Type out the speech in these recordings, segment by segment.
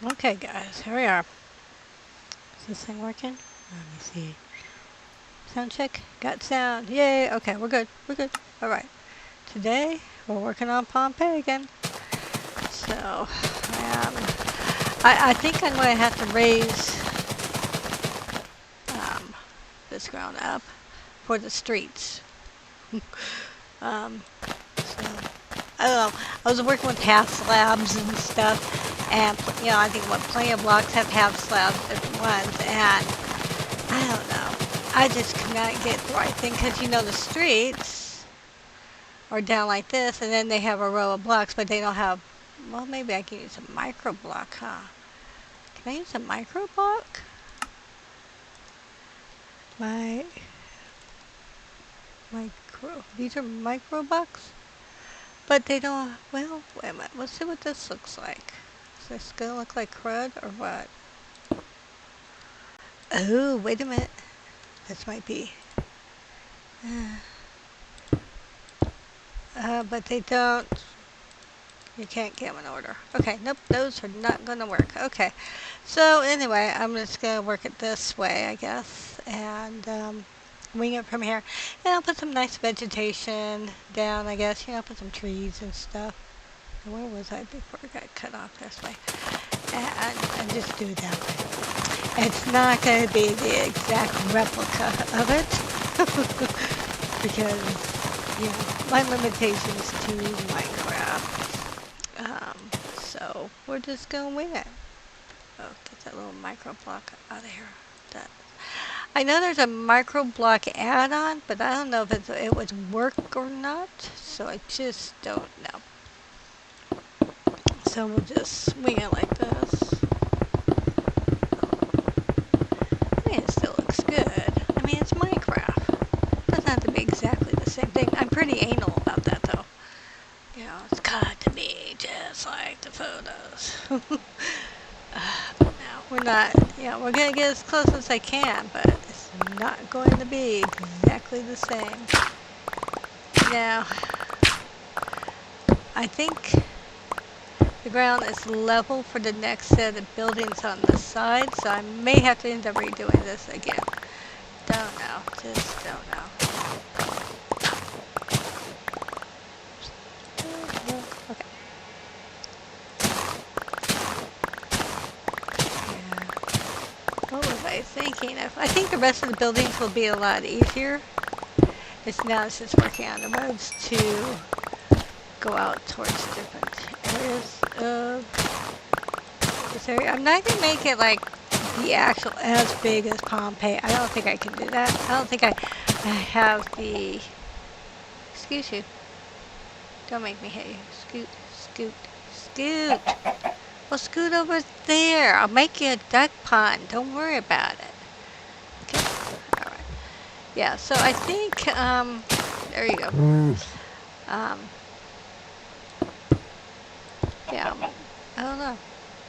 Okay, guys, here we are. Is this thing working? Let me see. Sound check. Got sound. Yay. Okay, we're good. We're good. All right. Today, we're working on Pompeii again. So, I think I'm going to have to raise this ground up for the streets. So, I don't know. I was working with half slabs and stuff, and I think plenty of blocks have half slabs different ones, and I don't know. I just could not get the right thing because the streets are down like this, and then they have a row of blocks, but they don't have. Well, maybe I can use a micro block, huh? Can I use a micro block? These are micro blocks? But they don't, well, wait a minute, let's see what this looks like. Is this gonna look like crud or what? Oh, wait a minute. This might be. But they don't, you can't get them in order. Okay, nope, those are not gonna work. Okay, so anyway, I'm just gonna work it this way, I guess, and wing it from here. And I'll put some nice vegetation down, I guess, put some trees and stuff. Where was I before I got cut off this way? And just do it that way. It's not going to be the exact replica of it because, my limitations to Minecraft. So we're just going to wing it. Oh, get that little micro block out of here. I know there's a micro block add-on, but I don't know if it would work or not. So I just don't know. So we'll just wing it like this. I mean, it still looks good. I mean, it's Minecraft. It doesn't have to be exactly the same thing. I'm pretty anal about that, though. It's got to be just like the photos. No, we're not. We're going to get as close as I can, but it's not going to be exactly the same. Now, I think the ground is level for the next set of buildings on the side, so I may have to end up redoing this again. Don't know. Just don't know. Okay. Yeah. What was I thinking of? I think the rest of the buildings will be a lot easier. It's just working on the roads to go out towards different areas of this area. I'm not going to make it like the actual as big as Pompeii. I don't think I can do that. I don't think I have the. Excuse you. Don't make me hit you. Scoot, scoot, scoot. Well, scoot over there. I'll make you a duck pond. Don't worry about it. Okay. All right. Yeah. So I think. There you go. Yeah. I don't know.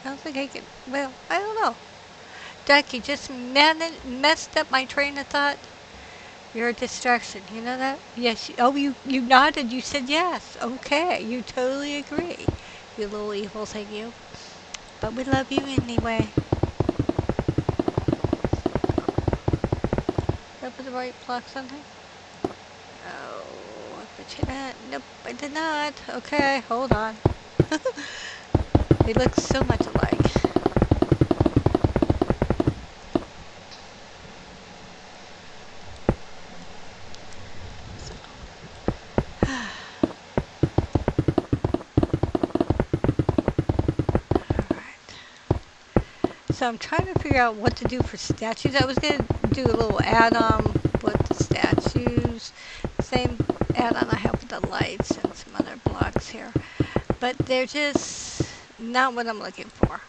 I don't think I can. Well, I don't know. Duck, you just messed up my train of thought. You're a distraction. You know that? Yes. You nodded. You said yes. Okay. You totally agree. You little evil thing, you. But we love you anyway. Did I put the right block something? Oh, I bet you that. Nope, I did not. Okay, hold on. They look so much alike. So I'm trying to figure out what to do for statues. I was going to do a little add-on with the statues. Same add-on I have with the lights and some other blocks here. But they're just not what I'm looking for.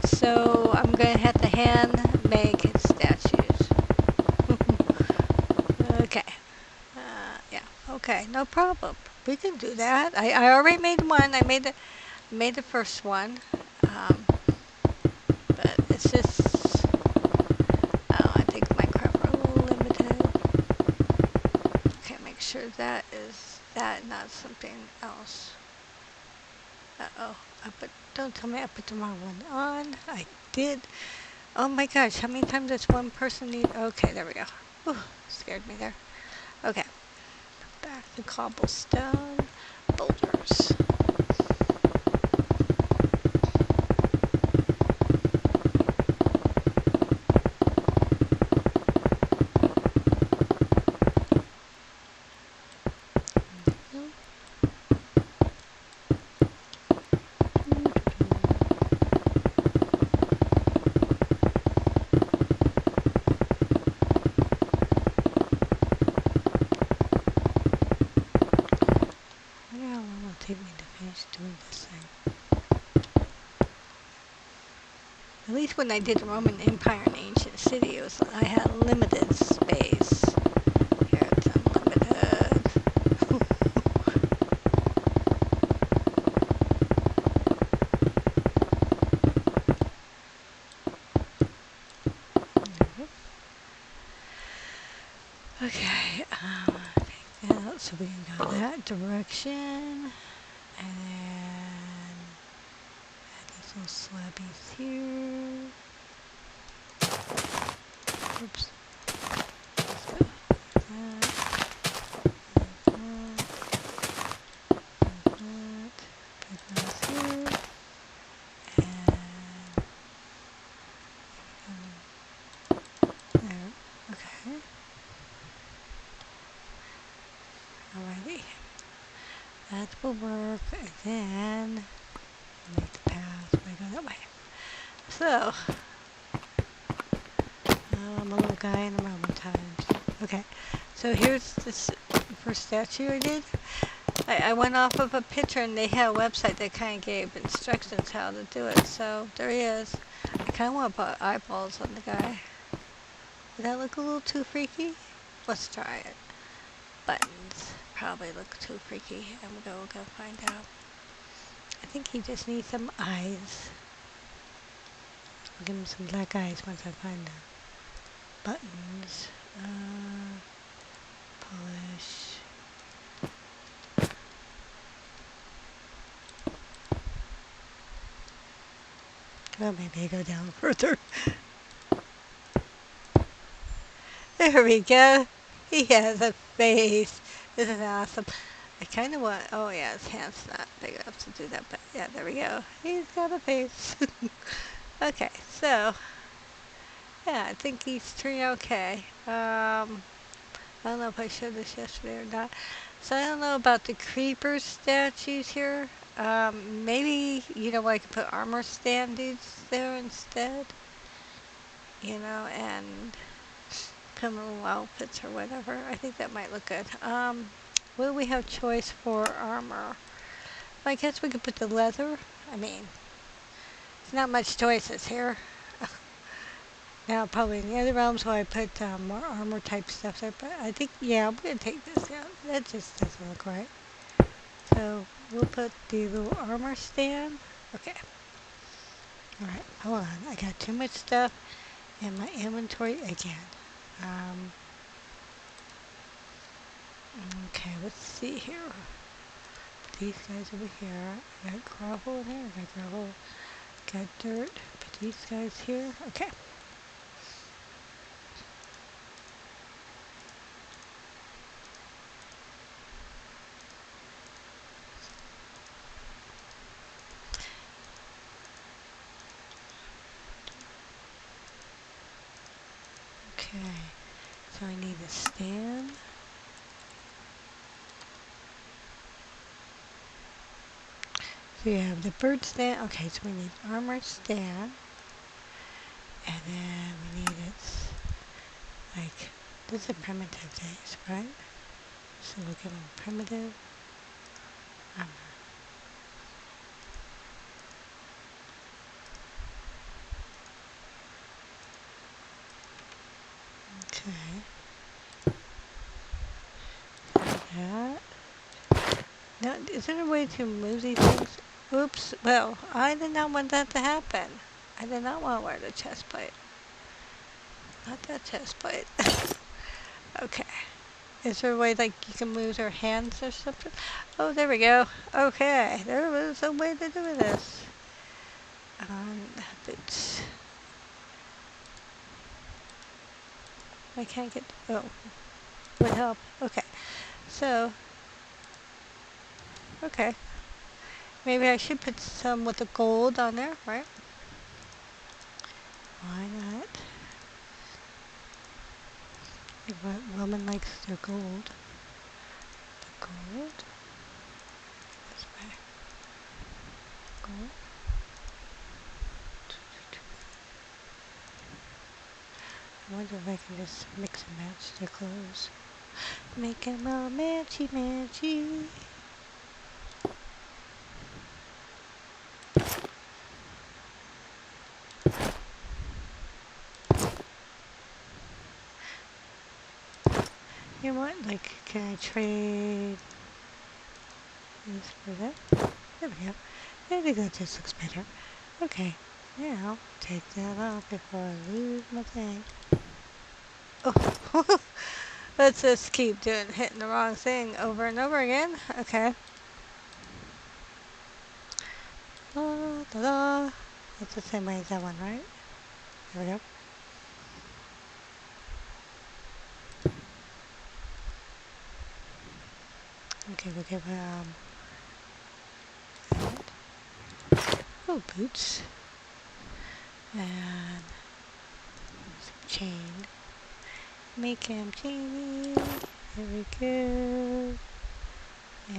So I'm going to have to hand make statues. Okay. Yeah. Okay. No problem. We can do that. I already made one. I made the first one. But it's just, I think Minecraft are a little limited. Okay, make sure that is that, not something else. Uh-oh. Don't tell me I put the wrong one on. I did. Oh my gosh, how many times does one person need? Okay, there we go. Whew, scared me there. Okay, back to cobblestone boulders. Take me to finish doing this thing. At least when I did the Roman Empire and Ancient City, I had limited space. Here it's unlimited. Okay, take that out so we can go that direction. And then add these little slabbies here. Oops. Let's go like that. Put those here. And there. Okay. Alrighty. That will work. And then make the path. We go that way. So, I'm a little guy in the Roman times. Okay, so here's this first statue I did. I went off of a picture and they had a website that kind of gave instructions how to do it. So there he is. I kind of want to put eyeballs on the guy. Would that look a little too freaky? Let's try it. Buttons probably look too freaky, and we'll go find out. I think he just needs some eyes. I'll give him some black eyes once I find them. Buttons, polish. Well, maybe I go down further. There we go. He has a face. This is awesome. I kind of want, oh yeah, his hand's not big enough to do that, but yeah, there we go. He's got a face. Okay, so, yeah, I think he's turning okay. I don't know if I showed this yesterday or not. So I don't know about the creeper statues here. Maybe, I could put armor stand dudes there instead. And put them in little outfits or whatever. I think that might look good. What do we have choice for armor? Well, I guess we could put the leather. I mean, there's not much choices here. Now, probably in the other realms where I put more armor type stuff there, but I think, yeah, I'm going to take this down. That just doesn't look right. So, we'll put the little armor stand. Okay. Alright, hold on. I got too much stuff in my inventory again. Okay, let's see here. Put these guys over here. I got gravel in here. I got gravel. Got dirt. Put these guys here. Okay. Okay, so I need a stand. So you have the bird stand. Okay, so we need armor stand. And then we need it, like, this is primitive days, right? So we'll give them primitive armor. Okay. That. Now, is there a way to move these things? Oops. Well, I did not want that to happen. I did not want to wear the chest plate. Not that chest plate. Okay. Is there a way like you can move your hands or something? Oh, there we go. Okay, there was a way to do this. Boots. I can't get. Oh, would help. Okay, so. Okay, maybe I should put some with the gold on there, right? Why not? What woman likes their gold? The gold. This way. Gold. I wonder if I can just mix and match their clothes. Make 'em all matchy matchy. You know what? Like, can I trade this for that? There we go. I think that just looks better. Okay, now take that off before I lose my thing. Oh, let's just keep hitting the wrong thing over and over again. Okay. La, da, da. That's the same way as that one, right? There we go. Okay, we'll give oh, boots. And some chain. Make him chainy. There we go. And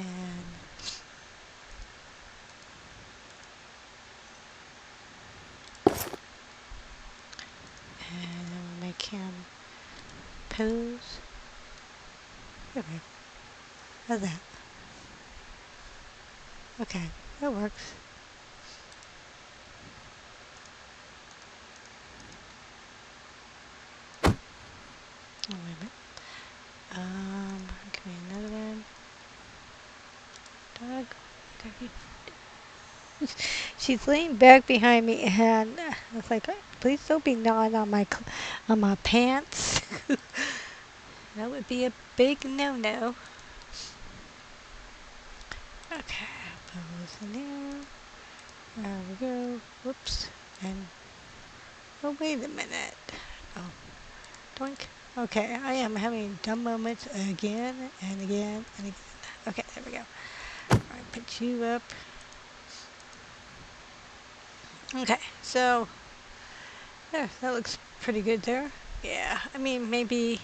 then we'll make him pose. There we go. How's that? Okay, that works. Oh, wait a minute. Give me another one. Dog. She's laying back behind me, and I was like, please don't be gnawing on my pants. That would be a big no-no. Okay, pose in there. There we go. Whoops. And oh, wait a minute. Oh, doink. Okay, I am having dumb moments again and again and again. Okay, there we go. Alright, put you up. Okay, so there, that looks pretty good there. Yeah, I mean, maybe,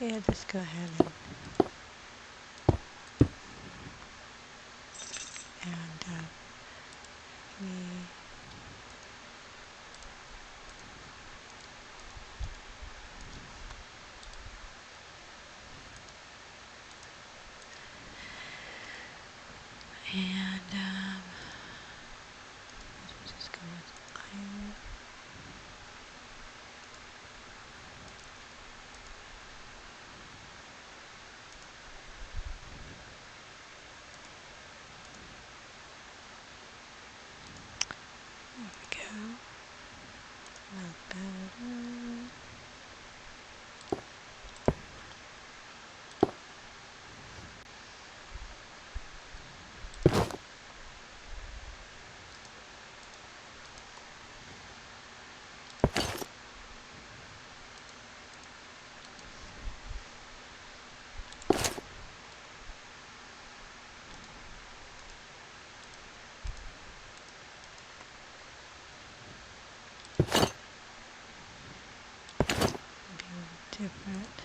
yeah, just go ahead and me. And let's just go with iron. There we go. Not bad. Different.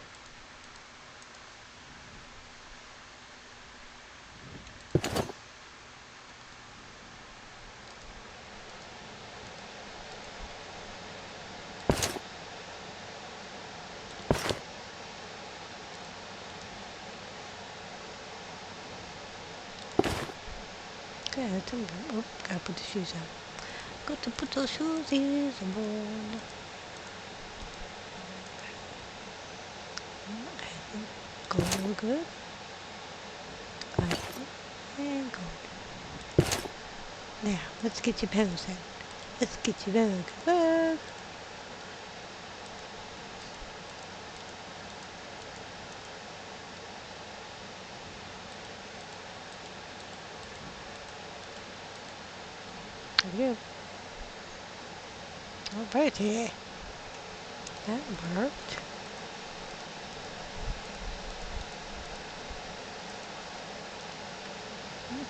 Okay, oh, gotta put the shoes on. Got to put those shoes on. Okay, gold, good. And gold. Now, let's get you posing. Let's get you vogue. Vogue. we go. Alrighty. That worked.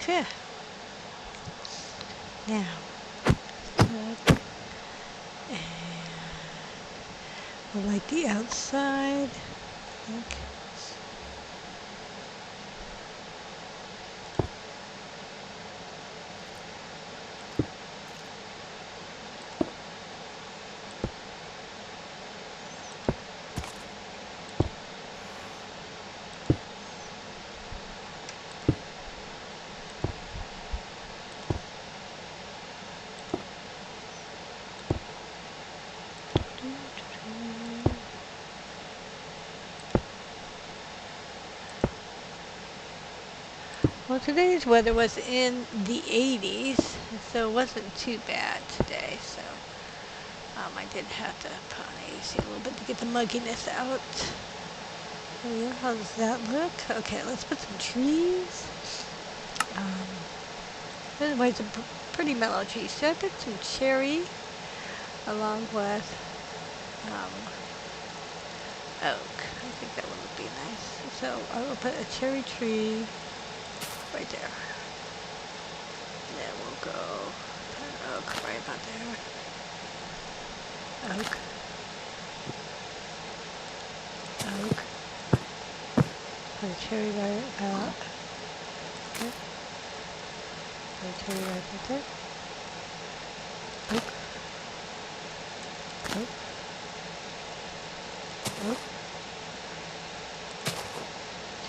Okay. Now, and we'll light the outside. I think. Well, today's weather was in the 80s, so it wasn't too bad today. So I did have to put on AC a little bit to get the mugginess out. Oh yeah, how does that look? Okay, let's put some trees. Otherwise, a pretty mellow tree. So I put some cherry along with oak. I think that one would be nice. So I will put a cherry tree right there. Then we'll go put an oak right about there. Oak. Oak. Put a cherry right about there. Put a cherry right about there. Oak. Oak. Oak.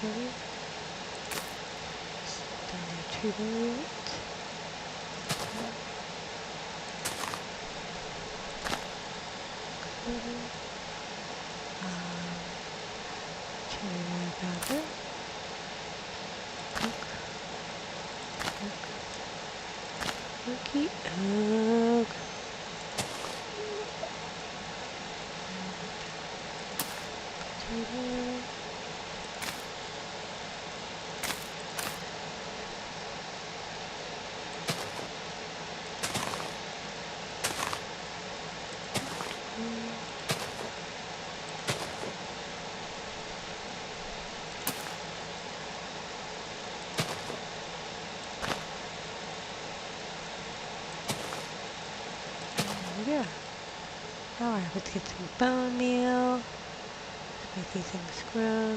Cherry. Then the tree root. Cherry right about there. Oak. Oak. Oaky oak. Potato. Yeah. Alright, let's get some bone meal. Make these things grow.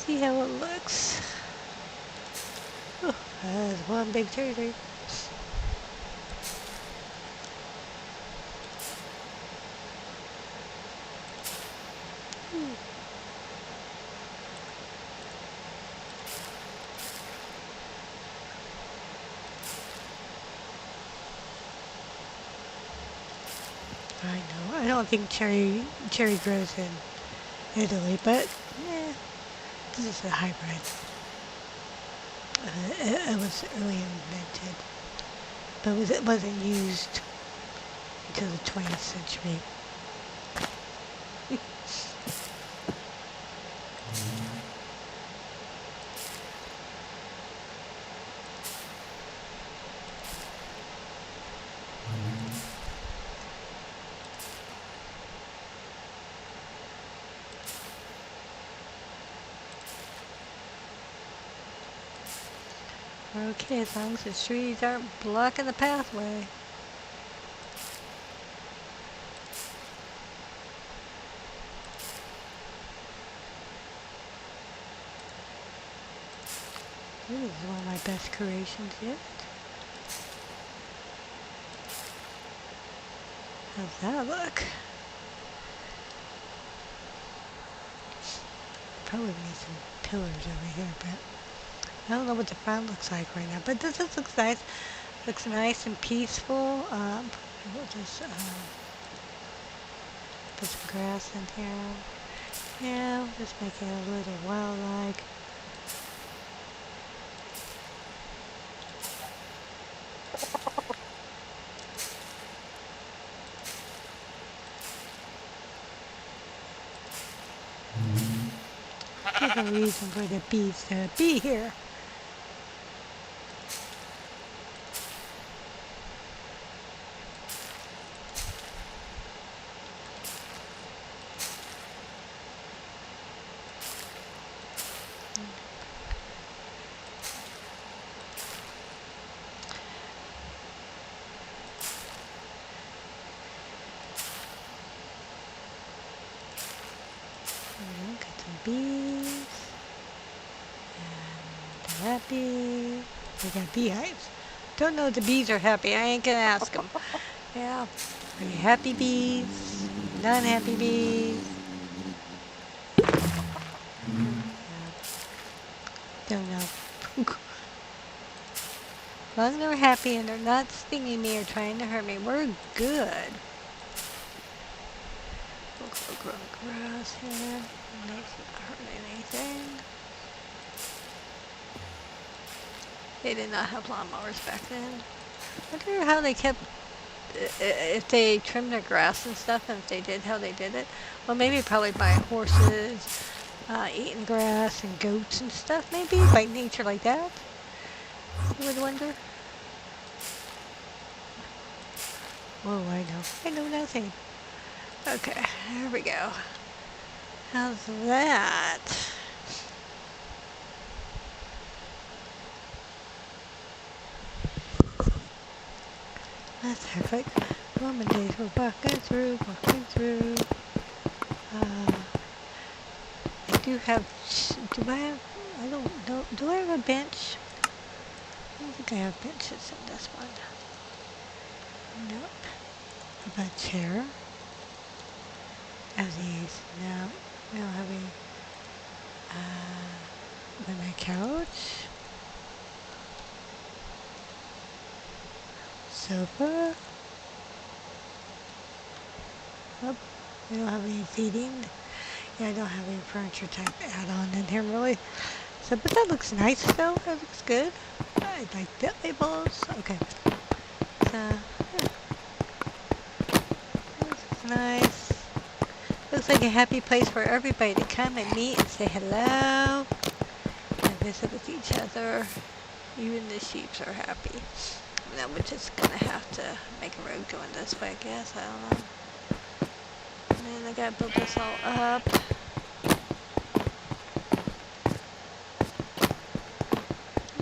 See how it looks. Oh, that's one big cherry tree. I know. I don't think cherry grows in Italy, but this is a hybrid. It was early invented, but it wasn't used until the 20th century. Okay, as long as the trees aren't blocking the pathway. This is one of my best creations yet. How's that look? Probably need some pillars over here, but I don't know what the front looks like right now. But this looks nice. Looks nice and peaceful. We'll just put some grass in here. Yeah, just make it a little wild-like. Give a reason for the bees to be here. happy? We got beehives. Don't know if the bees are happy. I ain't gonna ask them. Yeah. Are you happy bees? Not happy bees? Yeah. Don't know. As long as they're happy and they're not stinging me or trying to hurt me, we're good. We'll grow grass here. That's not hurting anything. They did not have lawnmowers back then. I wonder how they kept, if they trimmed their grass and stuff, and if they did, how they did it. Well, maybe probably by horses, eating grass, and goats and stuff, maybe, by nature like that. You would wonder. Oh, I know nothing. Okay, there we go. How's that? That's perfect. Woman days we're walking through. I do have, I don't know, do I have a bench? I don't think I have benches in this one. Nope. How about a chair? Have these? No. We don't have any. By my couch? Sofa? Oh, we don't have any seating. Yeah, I don't have any furniture type add-on in here really. So, but that looks nice though. That looks good. I like bit labels. Okay. So, yeah. Looks nice. Looks like a happy place for everybody to come and meet and say hello and visit with each other. Even the sheeps are happy. Now we're just gonna have to make a road going this way, I guess. I don't know. And then I gotta build this all up.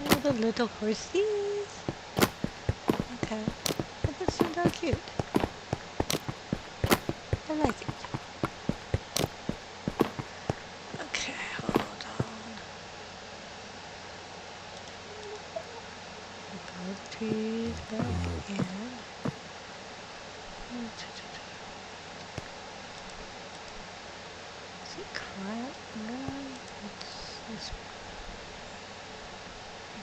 Oh, the little horsies. Okay. That seems so cute. I like it. Okay, hold on. Pull the trees back in. Is it crap? No, it's this one.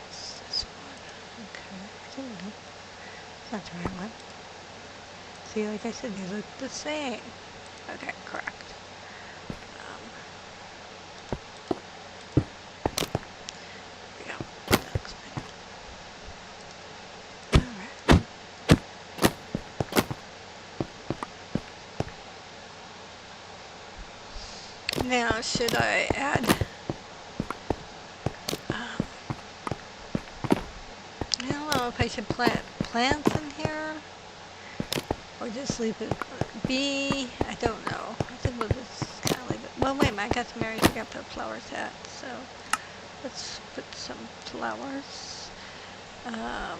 It's this one. Okay, I don't know. It's not the right one. See, like I said, they look the same. Okay, correct. There we go. That looks better. Alright. Now, should I add... I don't know if I should plant plants in here. Or just leave it be. I don't know. I think we'll just kind of leave it. Well, wait a minute. I got some areas I got to put flowers at. So let's put some flowers. Not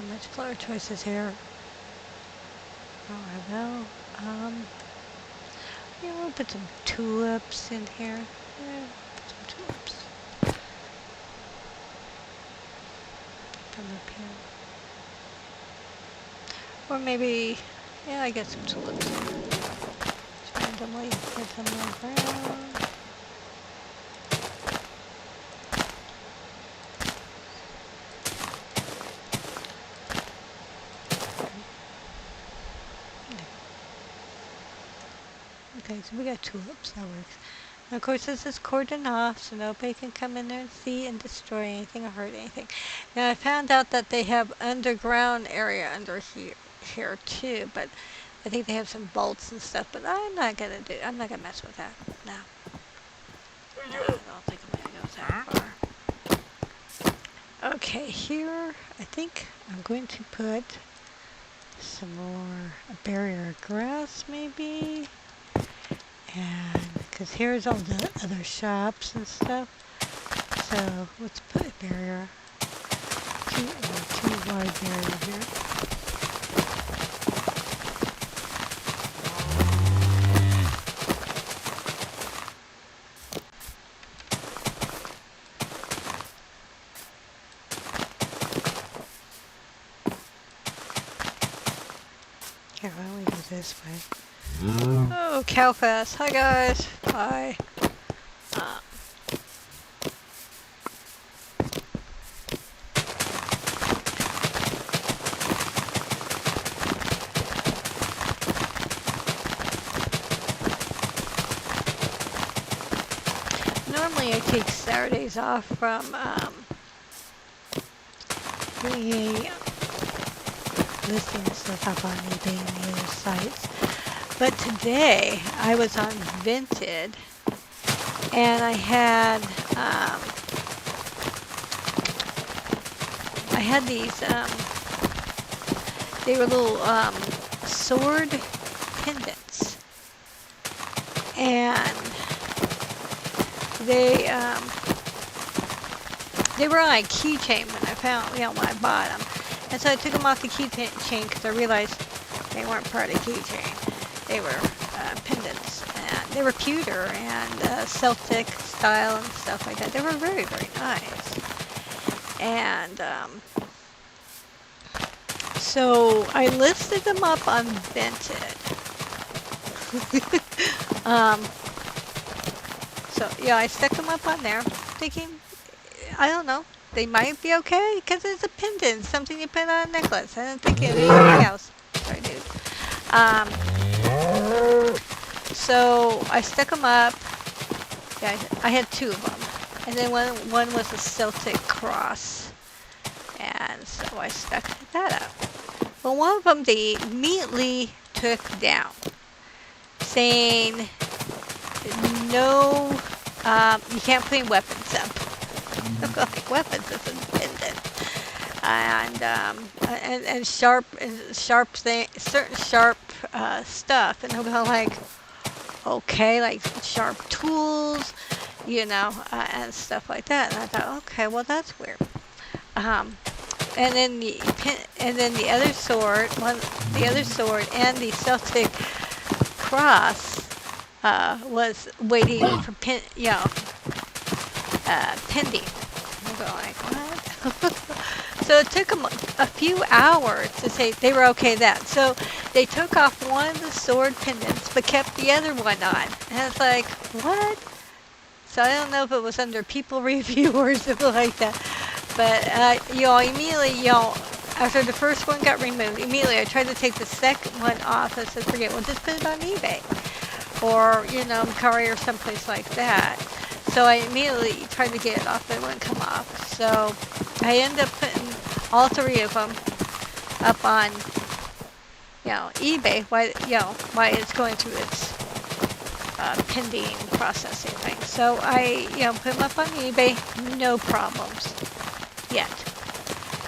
much flower choices here. Oh, I know. Yeah, we'll put some tulips in here. Yeah, put some tulips. From up here. Or maybe, yeah, I got some tulips. Just randomly put them on the ground. Okay, so we got tulips, that works. And of course, this is cordoned off, so nobody can come in there and see and destroy anything or hurt anything. Now, I found out that they have underground area under here too, but I think they have some bolts and stuff, but I'm not gonna mess with that. No. No, I don't think I'm gonna go that far. Okay, here, I think I'm going to put some more barrier grass, maybe. And because here's all the other shops and stuff, so let's put a barrier, too wide barrier here. this way. Oh, Cowfest. Hi, guys. Hi. Uh, Normally I take Saturdays off from the listing stuff up on eBay and the other sites. But today I was on Vinted and I had these they were little sword pendants, and they were on a keychain when I bought them, and so I took them off the keychain because I realized they weren't part of the keychain. They were pendants, and they were pewter and Celtic style and stuff like that. They were very, very nice, and so I listed them up on Vinted. So yeah, I stuck them up on there, thinking, I don't know, they might be okay because it's a pendant, something you put on a necklace. I didn't think of anything else. Sorry, dude. So I stuck them up. Yeah, I had two of them, and then one was a Celtic cross, and so I stuck that up. Well, one of them they immediately took down, saying no, you can't put any weapons up. Like weapons is a pendant, and sharp thing, certain sharp stuff, and I'm going like, okay, like sharp tools, and stuff like that. And I thought, okay, well that's weird. And then the other sword, and the Celtic cross was waiting for pending. I'm going like, what? So it took them a few hours to say they were okay then. So they took off one of the sword pendants, but kept the other one on. And it's like, what? So I don't know if it was under people review or something like that. But, immediately, after the first one got removed, immediately I tried to take the second one off. I said, forget it, well, just put it on eBay. Or, Mercari or someplace like that. So I immediately tried to get it off, but it wouldn't come off. So I ended up putting all three of them up on, eBay while it's going through its pending processing thing. So I, put them up on eBay, no problems yet.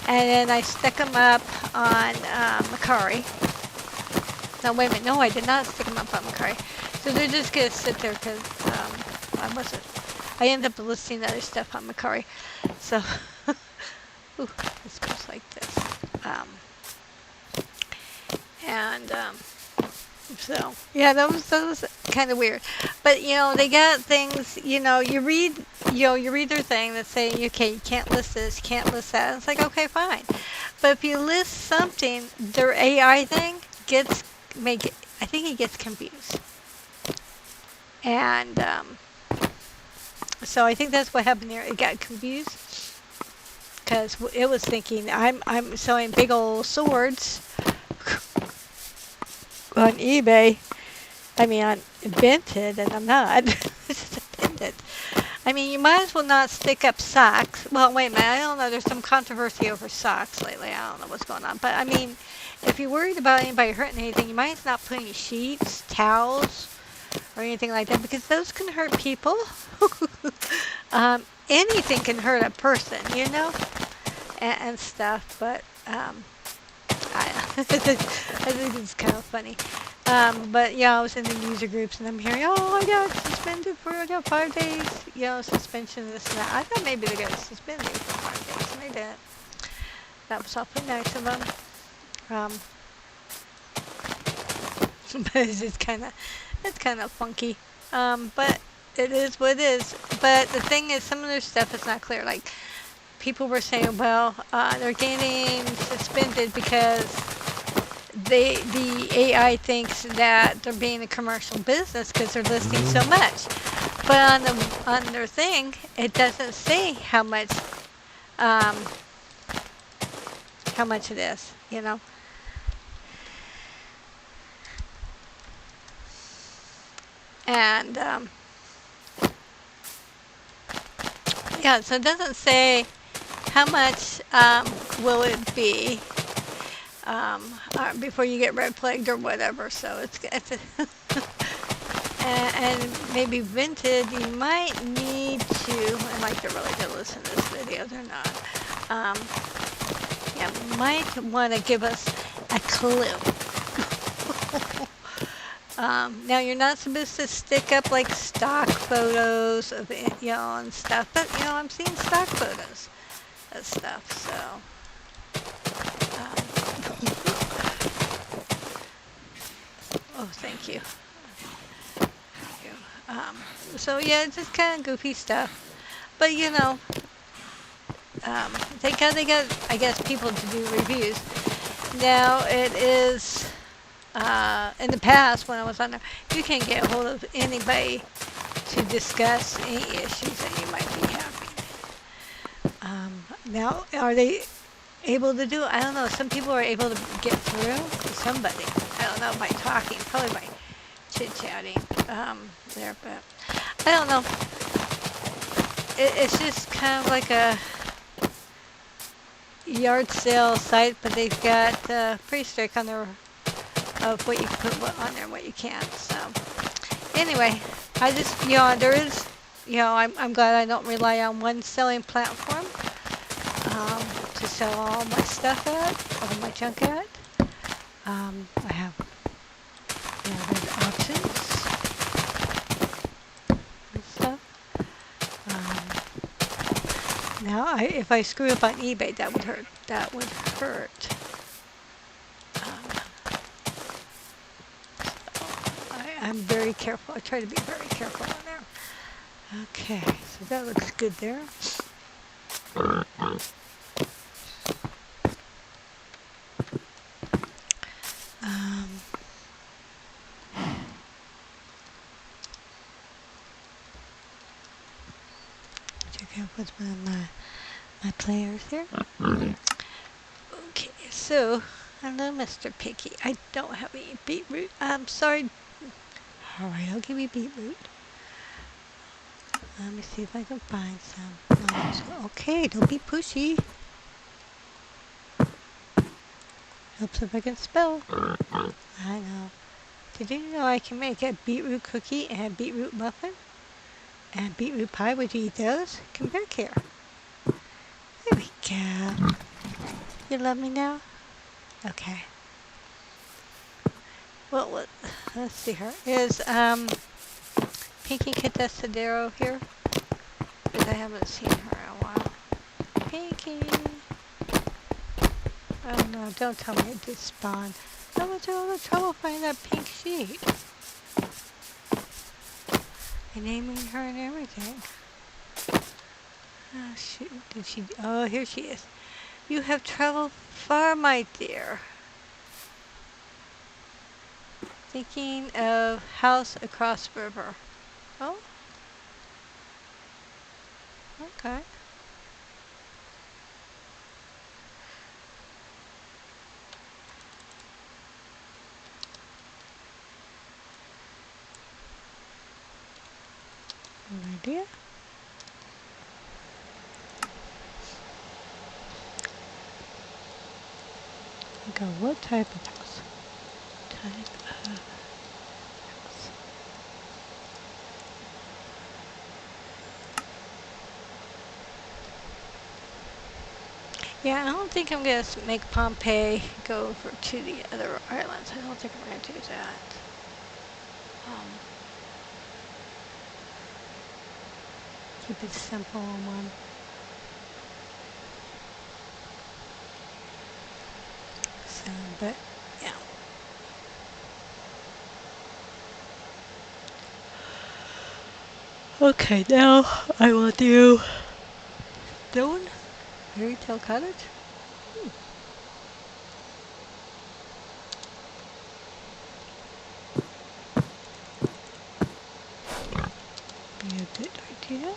And then I stuck them up on Mercari. No, wait a minute. No, I did not stick them up on Mercari. So they're just going to sit there because I ended up listing other stuff on Mercari. So, ooh, this goes like this. So, yeah, that was kind of weird. But, they got things, you read their thing that say, okay, you can't list this, you can't list that. And it's like, okay, fine. But if you list something, their AI thing I think it gets confused. And, so I think that's what happened there. It got confused because it was thinking I'm selling big old swords on eBay. I mean, on Vinted, and I'm not. It's just a pendant. I mean, you might as well not stick up socks. Well, wait a minute. I don't know. There's some controversy over socks lately. I don't know what's going on. But I mean, if you're worried about anybody hurting anything, you might as well not put any sheets, towels, or anything like that, because those can hurt people. Anything can hurt a person, and stuff. But I think it's kind of funny. But yeah, I was in the user groups and I'm hearing, oh, I got suspended for 5 days, suspension, this and that. I thought maybe they got suspended for 5 days, and they didn't. That was awfully nice of them. But it's just kind of funky. But it is what it is. But the thing is, some of their stuff is not clear. Like, people were saying, well, they're getting suspended because the AI thinks that they're being a commercial business because they're listing so much. But on their thing, it doesn't say um, how much it is, you know. And yeah, so it doesn't say how much will it be before you get red flagged or whatever. So it's a and maybe vinted. You might need to. I like to really to listen to this video. They're not. Yeah, might want to give us a clue. Now you're not supposed to stick up like stock photos of it, and stuff, but I'm seeing stock photos of stuff, so. Oh, thank you. So yeah, it's just kind of goofy stuff, but they got I guess people to do reviews. Now it is. In the past, when I was on there, you can get a hold of anybody to discuss any issues that you might be having. Now, are they able to do it? I don't know. Some people are able to get through to somebody. I don't know, by talking, probably by chit-chatting there, but I don't know. It's just kind of like a yard sale site, but they've got pretty strict on their of what you can put on there, what you can't. So anyway, I just, there is, I'm glad I don't rely on one selling platform to sell all my stuff at, all my junk at. I have, there's options and stuff. Now, if I screw up on eBay, that would hurt. That would hurt. I'm very careful. I try to be very careful on there. Okay, so that looks good there. Check out what's one of my players here. Okay, so hello, Mr. Picky. I don't have any beetroot. I'm sorry. All right, I'll give you beetroot. Let me see if I can find some. Okay, don't be pushy. Helps if I can spell. I know. Did you know I can make a beetroot cookie and a beetroot muffin? And beetroot pie? Would you eat those? Come back here. There we go. You love me now? Okay. Well, let's see her. Is Pinky Catestadero here? Because I haven't seen her in a while. Pinky! Oh no, don't tell me it did spawn. I went through all the trouble finding that pink sheet. And naming her and everything. Oh shoot, did she? Oh, here she is. You have traveled far, my dear. Thinking of house across river. Oh? Okay. An idea? Go, what type of house? Type of house. Yeah, I don't think I'm going to make Pompeii go over to the other islands. I don't think I'm going to do that. Keep it simple on one. So, but, yeah. Okay, now I will do Stone Fairy Tale Cottage. be a good idea.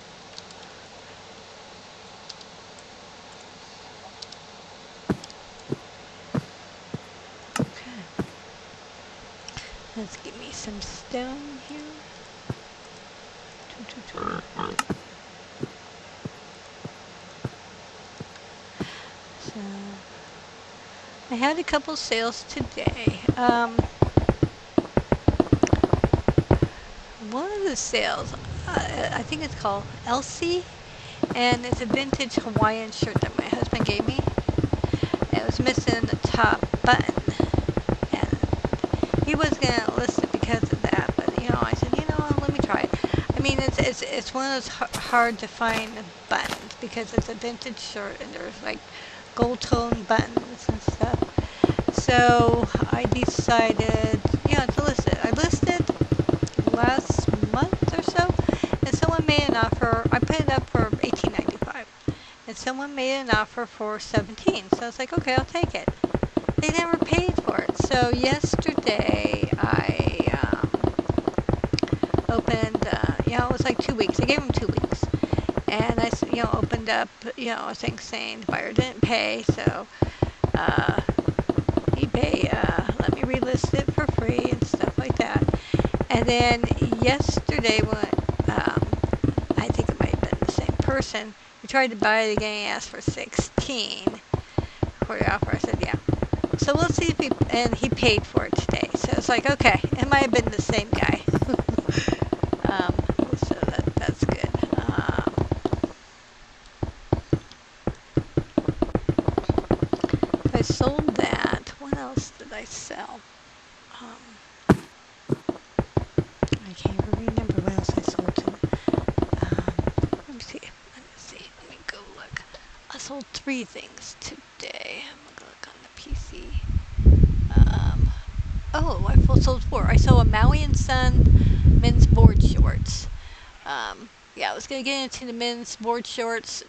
Okay. Let's give me some stone here. So I had a couple sales today. One of the sales, I think it's called Elsie, and it's a vintage Hawaiian shirt that my husband gave me. It was missing the top button, and he was gonna list it because of that. But I said, let me try it. I mean, it's one of those hard to find buttons because it's a vintage shirt and there's like gold tone buttons and stuff. So I decided, to list it. I listed last month or so, and someone made an offer. I put it up for $18.95, and someone made an offer for $17. So I was like, okay, I'll take it. They never paid for it. So yesterday I opened. It was like 2 weeks. I gave them 2 weeks, and I opened up a thing saying the buyer didn't pay, so eBay let me relist it for free and stuff like that. And then yesterday, when I think it might have been the same person, he tried to buy it again. He asked for 16 for the offer. I said, yeah. So we'll see if he paid for it today. So it's like, okay, it might have been the same guy. So that's good. I sold that. What else did I sell? I can't even remember what else I sold to. Let me see. Let me go look. I sold 3 things today. I'm gonna look on the PC. I sold 4. I sold a Maui and Son men's board shorts. I was gonna get into the men's board shorts,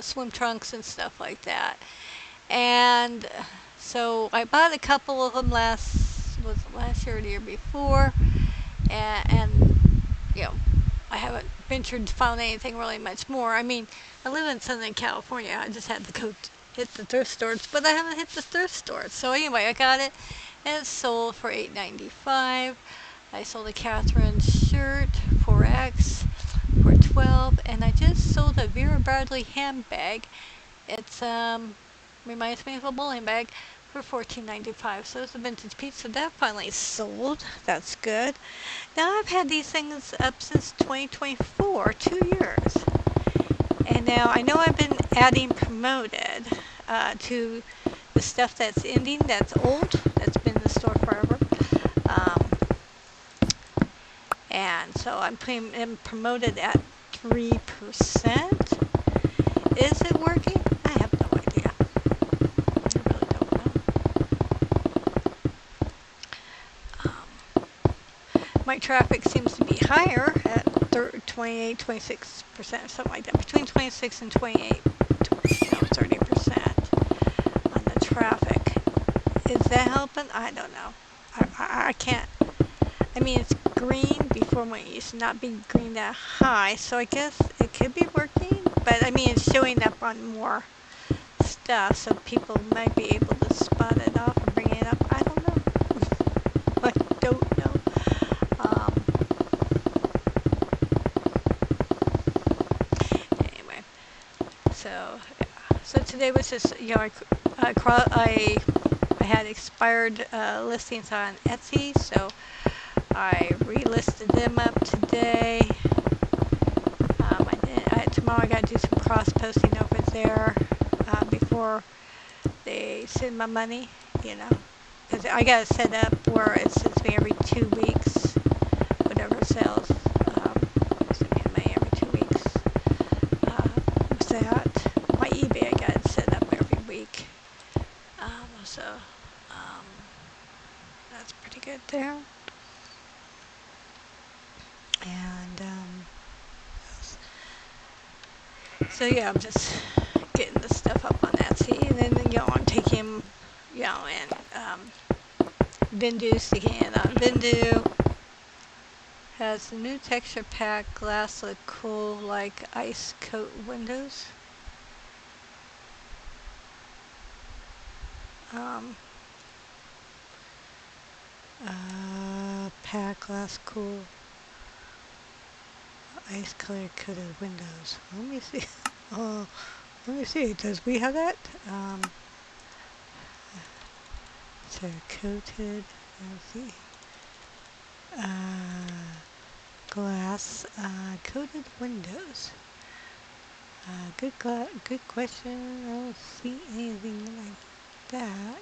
swim trunks and stuff like that. And so I bought a couple of them last year or the year before, and I haven't ventured to find anything really much more. I mean, I live in Southern California. I just had to go hit the thrift stores, but I haven't hit the thrift stores. So anyway, I got it, and it sold for $8.95. I sold a Catherine shirt, 4X, for $12, and I just sold a Vera Bradley handbag. It's reminds me of a bowling bag, for $14.95. So it's a vintage piece. So that finally sold. That's good. Now I've had these things up since 2024, 2 years. And now I know I've been adding promoted to the stuff that's ending, that's old, that's been in the store forever. And so I'm putting them promoted at 3%. Is it working? I have no idea. I really don't know. My traffic seems to be higher at 28, 26%, something like that. Between 26 and 28, 30% on the traffic. Is that helping? I don't know. I can't. I mean, it's green before when it used to not be green that high, so I guess it could be working. But I mean, it's showing up on more stuff, so people might be able to spot it off and bring it up. I don't know. I don't know. Anyway, so today was just I had expired listings on Etsy, so I relisted them up today. Tomorrow I got to do some cross-posting over there before they send my money, because I got to set up where it sends me every 2 weeks, whatever sells. Send me the money every 2 weeks. What's that? My eBay I got it set up every week. That's pretty good there. And so I'm just getting the stuff up on Etsy, and then I'm taking and Vindu, sticking it on Vindu, Has the new texture pack glass look cool like ice coat windows? Um, pack glass cool ice color coated windows. Let me see. Oh, let me see. Does we have that? So coated. Let's see. Glass coated windows. Good question. I don't see anything like that.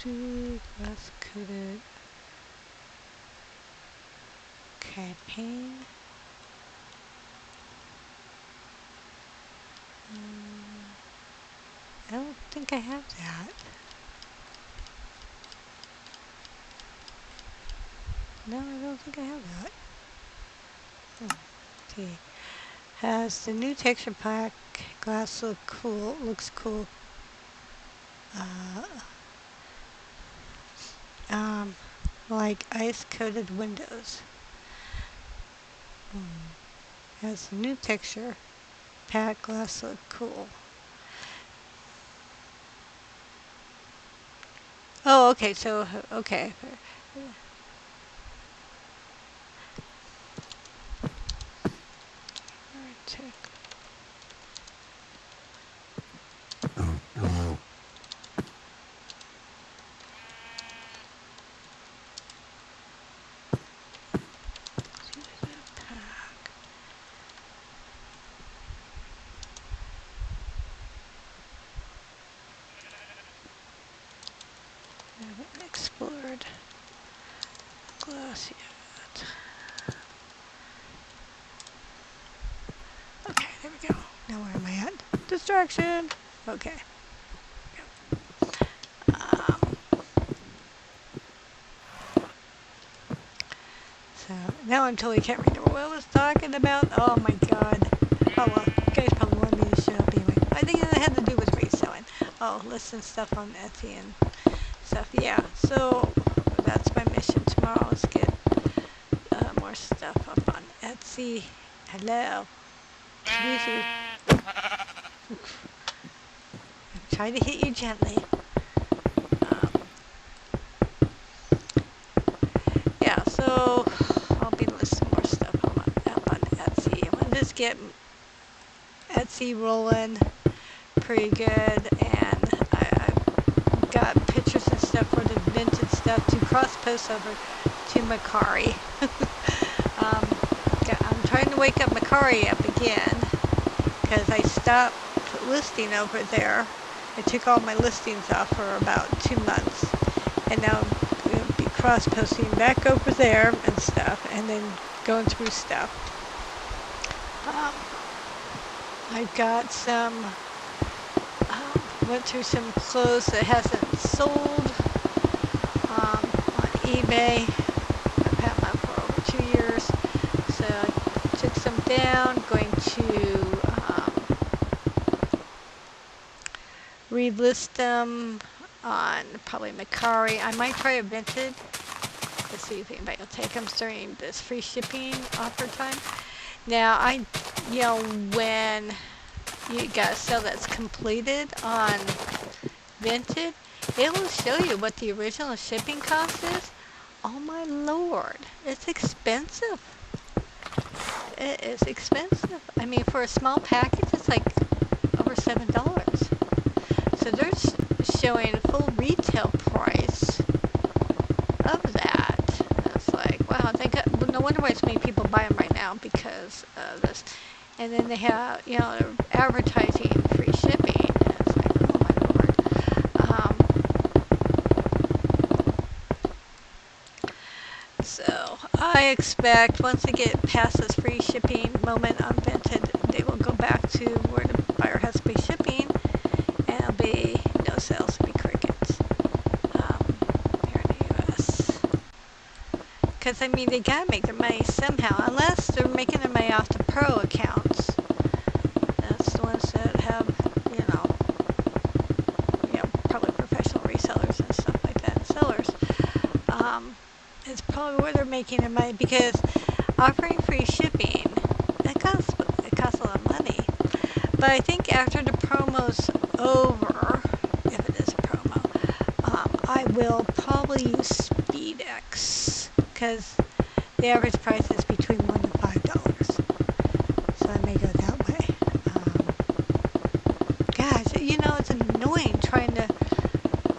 Glass coated campaign. I don't think I have that. No, I don't think I have that. Let's see. Has the new texture pack glass look cool? Looks cool. Like ice coated windows. Has the new texture pack glass look cool? Oh, okay. So okay. I haven't explored glass yet. Okay, there we go. Now where am I at? Distraction. Okay. So now I totally can't remember what I was talking about. Oh my god. Oh well, you guys probably wanted me to shut up anyway. I think it had to do with reselling. Oh, listing stuff on Etsy and stuff. Yeah, so that's my mission tomorrow is get more stuff up on Etsy. Hello. Easy. I'm trying to hit you gently. Yeah, so I'll be listing more stuff up on Etsy. I'm gonna just get Etsy rolling pretty good, and I've got pictures and stuff for the vintage stuff to cross post over to Macari. I'm trying to wake up Macari up again because I stopped listing over there. I took all my listings off for about 2 months, and now I'm going to be cross posting back over there and stuff, and then going through stuff. I've got some, went through some clothes that hasn't sold on eBay. I've had them for over 2 years. So I took some down, going to relist them on probably Macari. I might try a vintage. Let's see if anybody will take them during this free shipping offer time. Now, when you got a sale that's completed on Vinted, it will show you what the original shipping cost is. Oh my lord, it's expensive. It is expensive. I mean, for a small package, it's like over $7. So they're showing full retail price of that. And it's like, wow, no wonder why so many people buy them right now because of this. And then they have, they're advertising free shipping. And it's like, oh my lord. So I expect once they get past this free shipping moment on Vinted, they will go back to where the buyer has to pay shipping, and it'll be no sales, it'll be crickets here in the U.S. Because, I mean, they got to make their money somehow, unless they're making their money off the pro accounts. That's the ones that have, probably professional resellers and stuff like that, sellers. It's probably where they're making their money because offering free shipping, it costs a lot of money. But I think after the promo's over, if it is a promo, I will probably use SpeedX because the average price is between $1 to $5. So I may go that way. Gosh, it's annoying trying to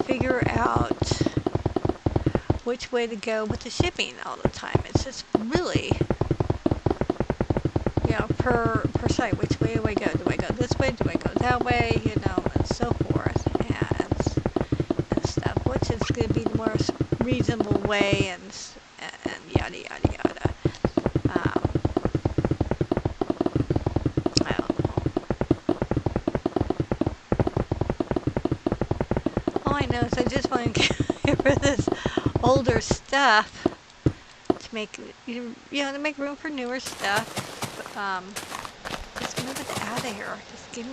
figure out which way to go with the shipping all the time. It's just really, per site, which way do I go? Do I go this way? Do I go that way? And so forth, and stuff. Which is going to be the more reasonable way, and yada yada yada. I don't know. All I know is I just want to get rid of this older stuff to make room for newer stuff. Just move it out of here. Just give me,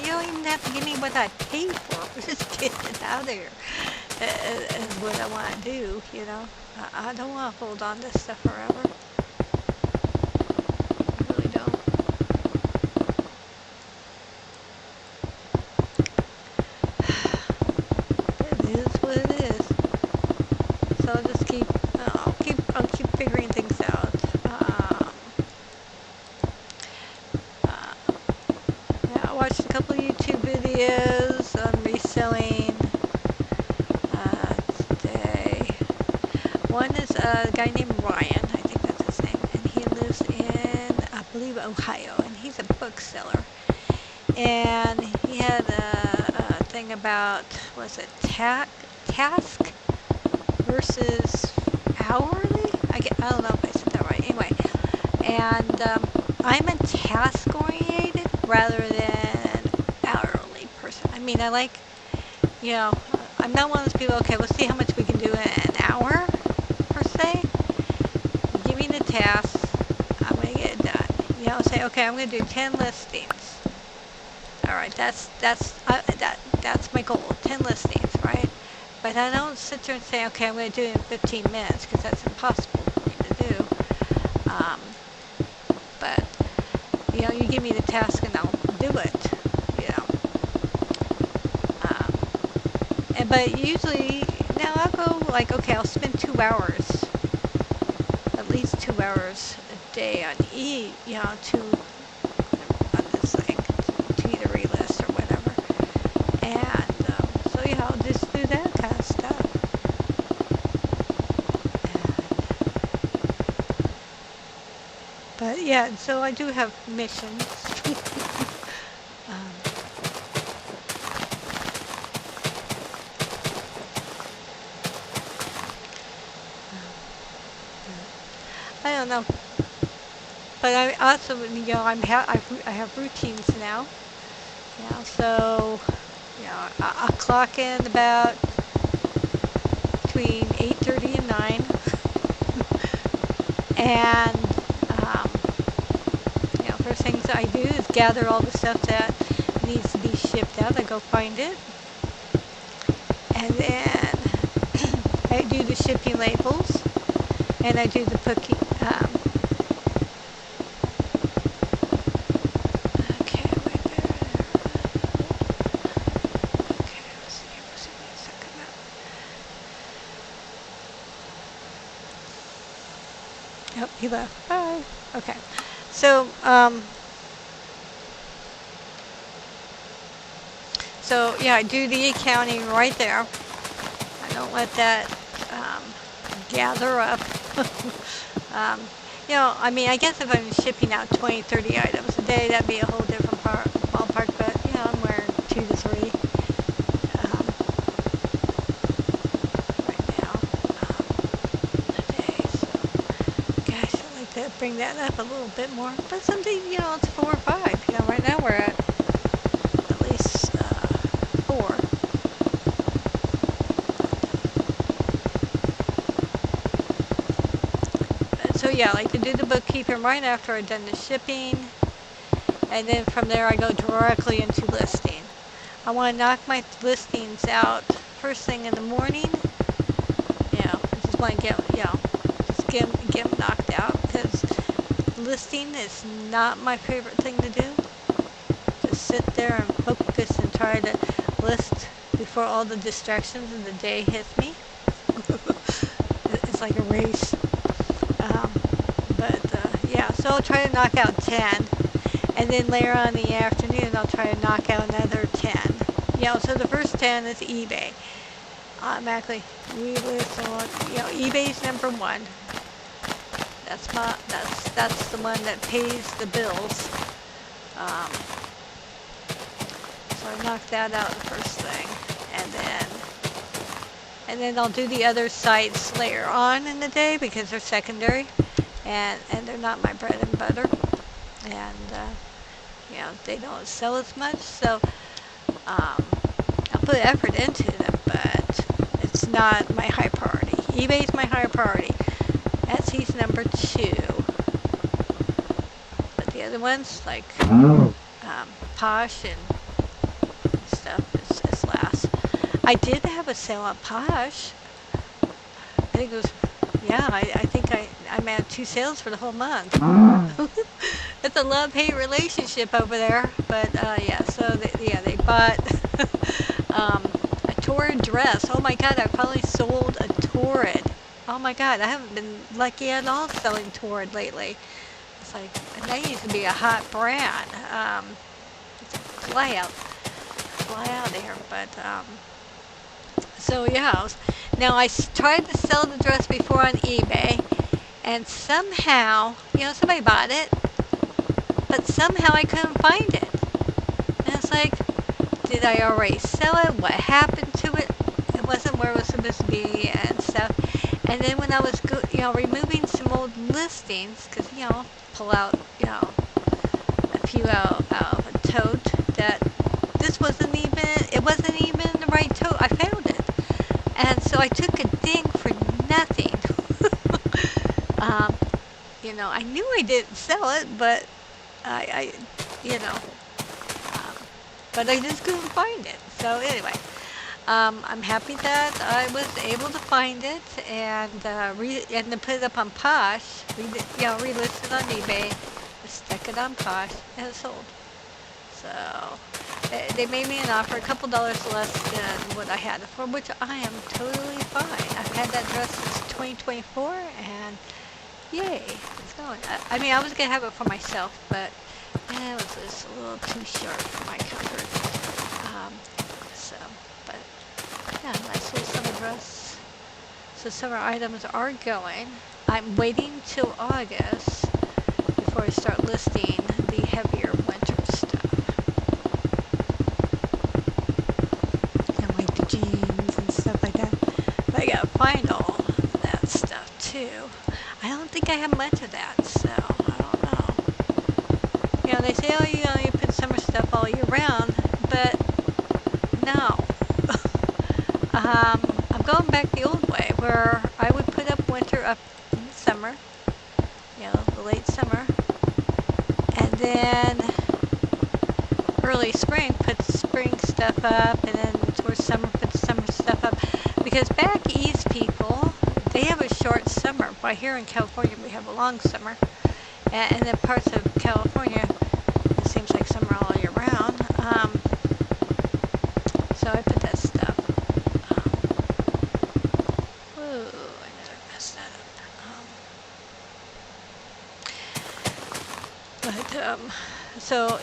you don't even have to give me what I paid for. Just get it out of here. Is what I want to do. I don't want to hold on to this stuff forever. I really don't. It is what it is. So I'll just I'll keep figuring things out. I watched a couple of YouTube videos on reselling today. One is a guy named Ryan, I think that's his name, and he lives in, I believe, Ohio, and he's a bookseller. And he had a thing about, was it task versus hourly? I don't know if I said that right. Anyway, and I'm a task-oriented rather than hourly person. I mean, I like, I'm not one of those people, okay, let's see how much we can do in an hour, per se. Give me the task, I'm going to get it done. Say, okay, I'm going to do 10 listings. Alright, that's my goal, 10 listings, right? But I don't sit there and say, okay, I'm going to do it in 15 minutes, because that's impossible for me to do. But, you give me the task and I'll do it, But usually, now I'll go like, okay, I'll spend 2 hours, at least 2 hours a day on on this thing, to either relist or whatever. And so I'll just do that kind of stuff. But yeah, so I do have missions. I don't know, but I also, I have routines now. So, I'll clock in about between 8:30 and 9, and first things I do is gather all the stuff that needs to be shipped out. I go find it, and then I do the shipping labels, and I do the booking. Okay, wait there. Okay, let's see. What's it means to come out? Yep, he left. Bye. Okay, so I do the accounting right there. I don't let that gather up. I mean, I guess if I'm shipping out 20, 30 items a day, that'd be a whole different ballpark, but, I'm wearing 2 to 3 right now a day, so, gosh, I'd like to bring that up a little bit more, but someday, it's 4 or 5, right now we're at least 4. So I like to do the bookkeeping right after I've done the shipping, and then from there I go directly into listing. I want to knock my listings out first thing in the morning, just want to get, just get them knocked out, because listing is not my favorite thing to do. Just sit there and focus and try to list before all the distractions of the day hit me. It's like a race. Um, yeah, so I'll try to knock out 10. And then later on in the afternoon, I'll try to knock out another 10. So the first 10 is eBay. Automatically relist on, eBay's number one. That's the one that pays the bills. So I knock that out the first thing, and then I'll do the other sites later on in the day because they're secondary, and they're not my bread and butter, and they don't sell as much. So I'll put effort into them, but it's not my high priority. eBay's my high priority. Etsy's number 2. But the other ones, like Posh and stuff, is last. I did have a sale on Posh. I think it was, I think I made 2 sales for the whole month. It's a love-hate relationship over there. But so they bought a Torrid dress. Oh my God, I probably sold a Torrid. Oh my God, I haven't been lucky at all selling Torrid lately. It's like, that used to be a hot brand. It's a fly out there. But, now I tried to sell the dress before on eBay, and somehow, somebody bought it, but somehow I couldn't find it. And it's like, did I already sell it? What happened to it? It wasn't where it was supposed to be and stuff. And then when I was, removing some old listings, because, pull out, a few out of a tote that it wasn't even the right tote. I found it. And so I took a ding for nothing. I knew I didn't sell it, but but I just couldn't find it. So anyway. I'm happy that I was able to find it and to put it up on Posh, relist it on eBay, stuck it on Posh, and it sold. So they made me an offer, a couple dollars less than what I had it for, which I am totally fine. I've had that dress since 2024, and yay, it's going. I was gonna have it for myself, but it was just a little too short for my comfort. Nice little summer dress. So summer items are going. I'm waiting till August before I start listing the heavier winter stuff. And like the jeans and stuff like that. But I gotta find all that stuff too. I don't think I have much of that, so I don't know. They say, you put summer stuff all year round, but no. I'm going back the old way, where I would put up winter up in the summer, the late summer, and then early spring put spring stuff up, and then towards summer put summer stuff up, because back east people, they have a short summer. But here in California we have a long summer, and in parts of California it seems like summer all year round. So I put that stuff.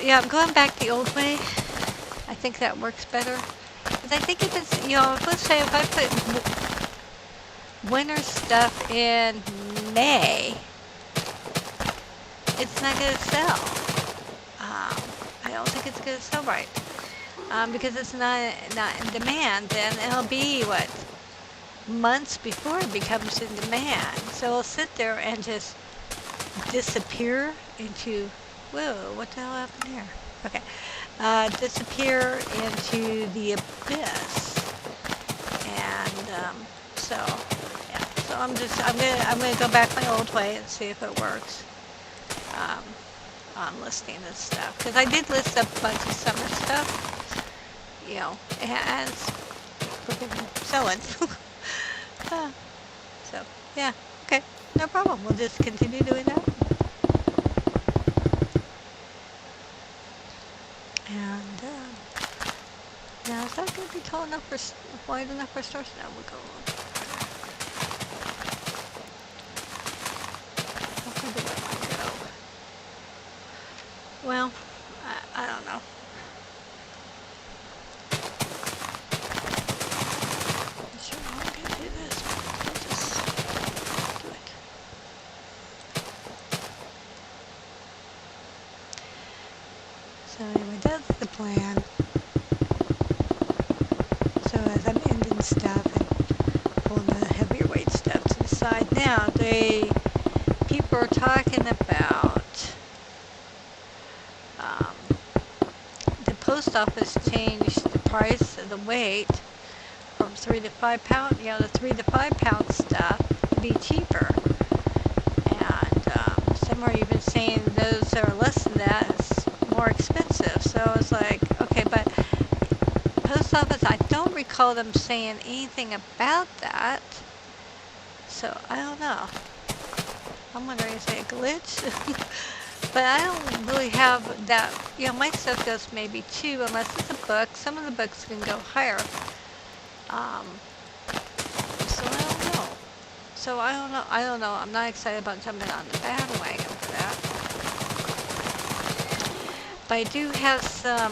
I'm going back the old way. I think that works better. But I think if it's, let's say if I put winter stuff in May, it's not going to sell. I don't think it's going to sell right. Because it's not in demand, then it'll be, months before it becomes in demand. So it'll sit there and just disappear into... Whoa, what the hell happened here? Okay. Disappear into the abyss. And, so I'm gonna go back my old way and see if it works. On listing this stuff. Because I did list a bunch of summer stuff. And it's freaking selling. So, yeah, okay, no problem. We'll just continue doing that. And, now is that going to be tall enough for, wide enough for stars? Now we'll go on. How far do I want to go? Well, I don't know. I'm sure I'm going to do this, but I'll just do it. So anyway, that's the plan. So as I'm ending stuff and pulling the heavier weight stuff to the side now, people are talking about the post office changed the price of the weight from 3 to 5 pound. You know, the 3 to 5 pound stuff to be cheaper, and some are even saying those that are less than that is more expensive. So it's like, okay, but post office, I don't recall them saying anything about that. So I don't know. I'm wondering, is it a glitch? But I don't really have that. You know, my stuff goes maybe 2, unless it's a book. Some of the books can go higher. So I don't know. So I don't know. I don't know. I'm not excited about jumping on the bandwagon for that. But I do have some,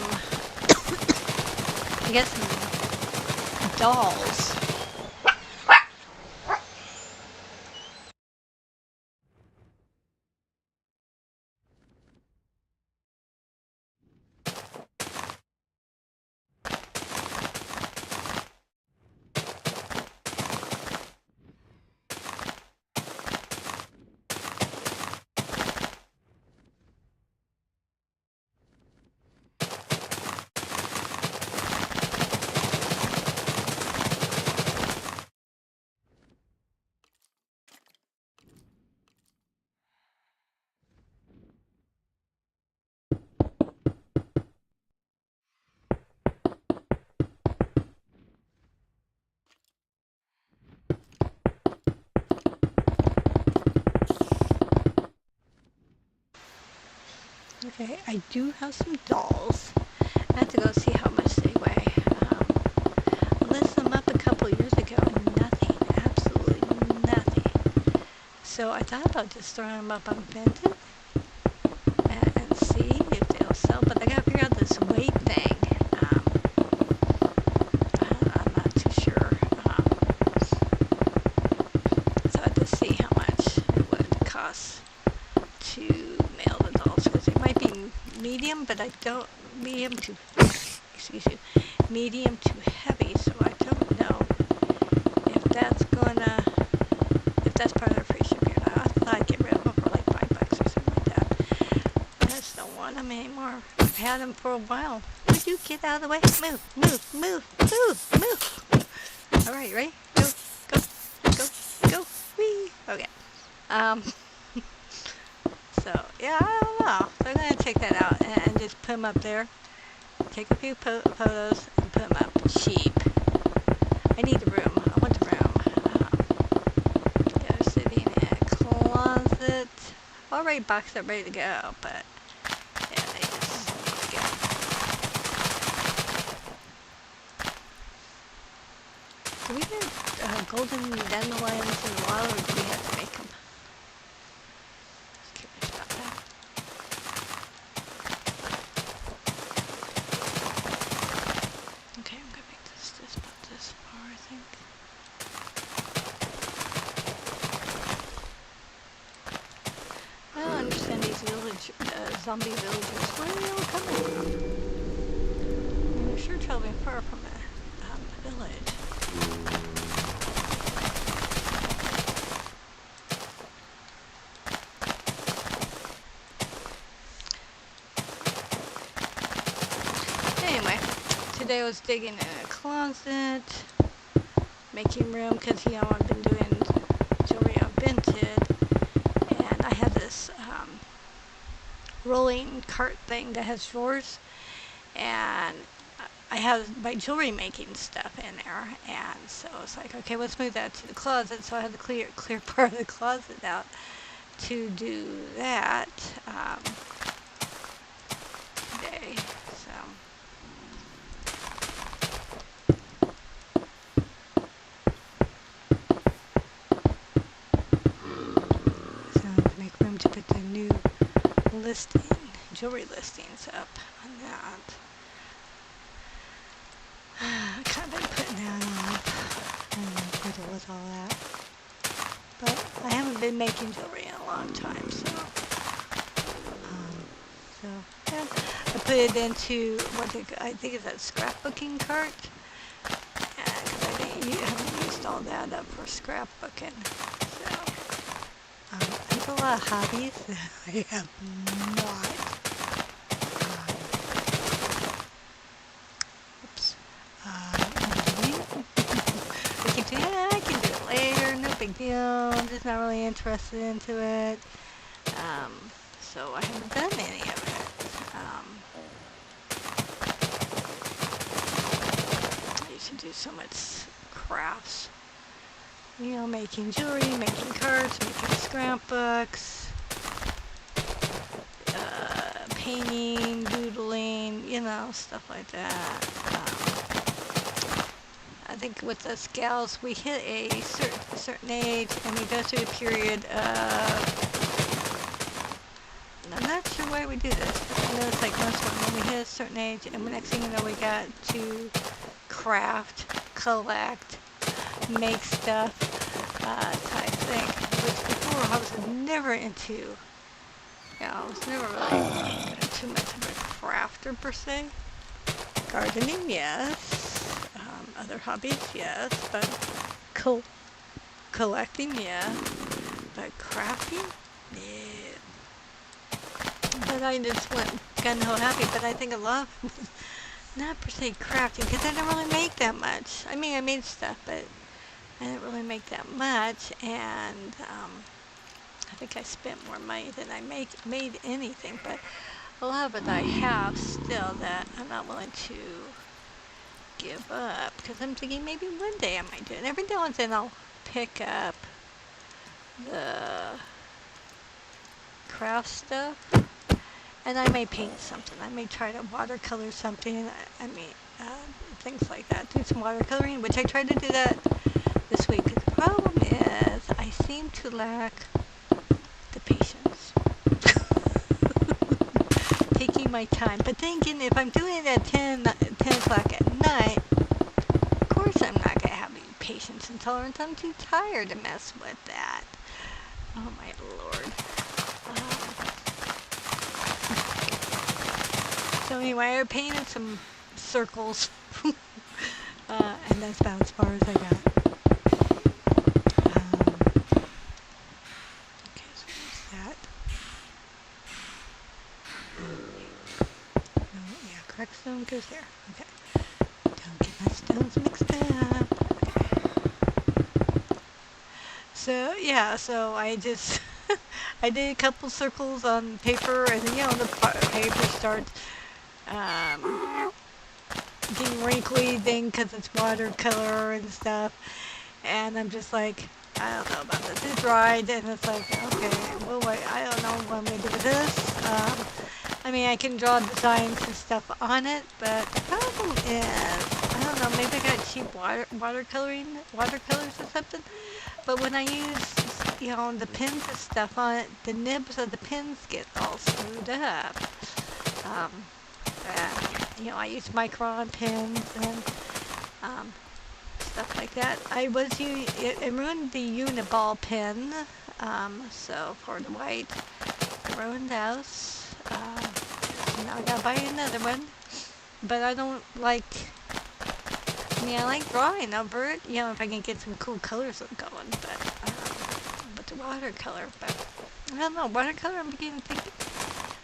I guess, some dolls. Okay, I do have some dolls. I have to go see how much they weigh. I listed them up a couple years ago and nothing, absolutely nothing. So I thought about just throwing them up on Vinted and see if they'll sell. But I gotta figure out this weight thing. I'm not too sure. So I have to see how much it would cost to mail the dolls, because they might be medium, but I don't, medium to, excuse me, medium to heavy, so I don't know if that's gonna, if that's part of the free shipping or not. I thought I'd get rid of them for like $5 or something like that. I just don't want them anymore. I've had them for a while. Would you get out of the way? Move, move, move, move, move. All right, ready? Go, go, go, go, whee. Okay. So, yeah, I don't know. So I'm going to take that out and just put them up there. Take a few photos and put them up cheap. I need the room. I want the room. They're sitting in a closet. Already boxed up, ready to go, but yeah, they just need to go. Do we get golden dandelions in the wild, or do we have to make them? Okay, I'm gonna make this just about this far, I think. I don't understand these zombie villagers. Where are they all coming from? I mean, they're sure traveling far from a village. Anyway, today I was digging in a closet, making room, because, you know, I've been doing jewelry on Vinted, and I have this rolling cart thing that has drawers, and I have my jewelry making stuff in there, and so it's like, okay, let's move that to the closet. So I had to clear part of the closet out to do that today. So to make room to put the new jewelry listings up on that. I kind of been putting that off. I don't know what it was all that. But I haven't been making jewelry in a long time, so yeah. I put it into I think it's that scrapbooking cart. Because I haven't used all that up for scrapbooking. So I have a lot of hobbies that I have not. Oops. I keep saying, I can do it later, no big deal. I'm just not really interested into it. So I haven't done any of it. I used to do so much crafts. You know, making jewelry, making cards, making scrapbooks, painting, doodling, you know, stuff like that. I think with us gals, we hit a certain age, and we go through a period of, I'm not sure why we do this, but I know it's like most women, we hit a certain age, and the next thing you know, we got to craft, collect, make stuff, type thing. Which before I was never into, you know, I was never really too much of a crafter per se. Gardening, yes. Other hobbies, yes. But collecting, yeah. But crafting, yeah. But I just got no happy. But I think a lot of not per se crafting, because I didn't really make that much. I mean, I made stuff, but I didn't really make that much, and I think I spent more money than I made anything. But a lot of it I have still that I'm not willing to give up, because I'm thinking maybe one day I might do it. And every now and then I'll pick up the craft stuff, and I may paint something. I may try to watercolor something. I mean, things like that. Do some watercoloring, which I tried to do that this week. The problem is I seem to lack the patience. Taking my time. But thinking if I'm doing it at 10 o'clock at night, of course I'm not going to have any patience and tolerance. I'm too tired to mess with that. Oh my lord. So anyway, I painted some circles. And that's about as far as I got. Okay, so there's that. No, yeah, correct stone goes there. Okay. Don't get my stones mixed up. Okay. So, yeah, so I just, I did a couple circles on paper, and then, you know, the paper starts getting wrinkly thing because it's watercolor and stuff. And I'm just like, I don't know about this. It dried, and it's like, okay, well, I don't know what I'm going to do with this. I mean, I can draw designs and stuff on it, but the problem is, I don't know, maybe I got cheap watercolors or something. But when I use, you know, the pens and stuff on it, the nibs of the pens get all screwed up. You know, I use micron pens and stuff like that. It ruined the Uniball pen, so for the white, I ruined those. So now I gotta buy another one. But I don't like, I mean, I like drawing over it, you know, if I can get some cool colors going, but the watercolor, but I don't know, watercolor, I'm beginning to think,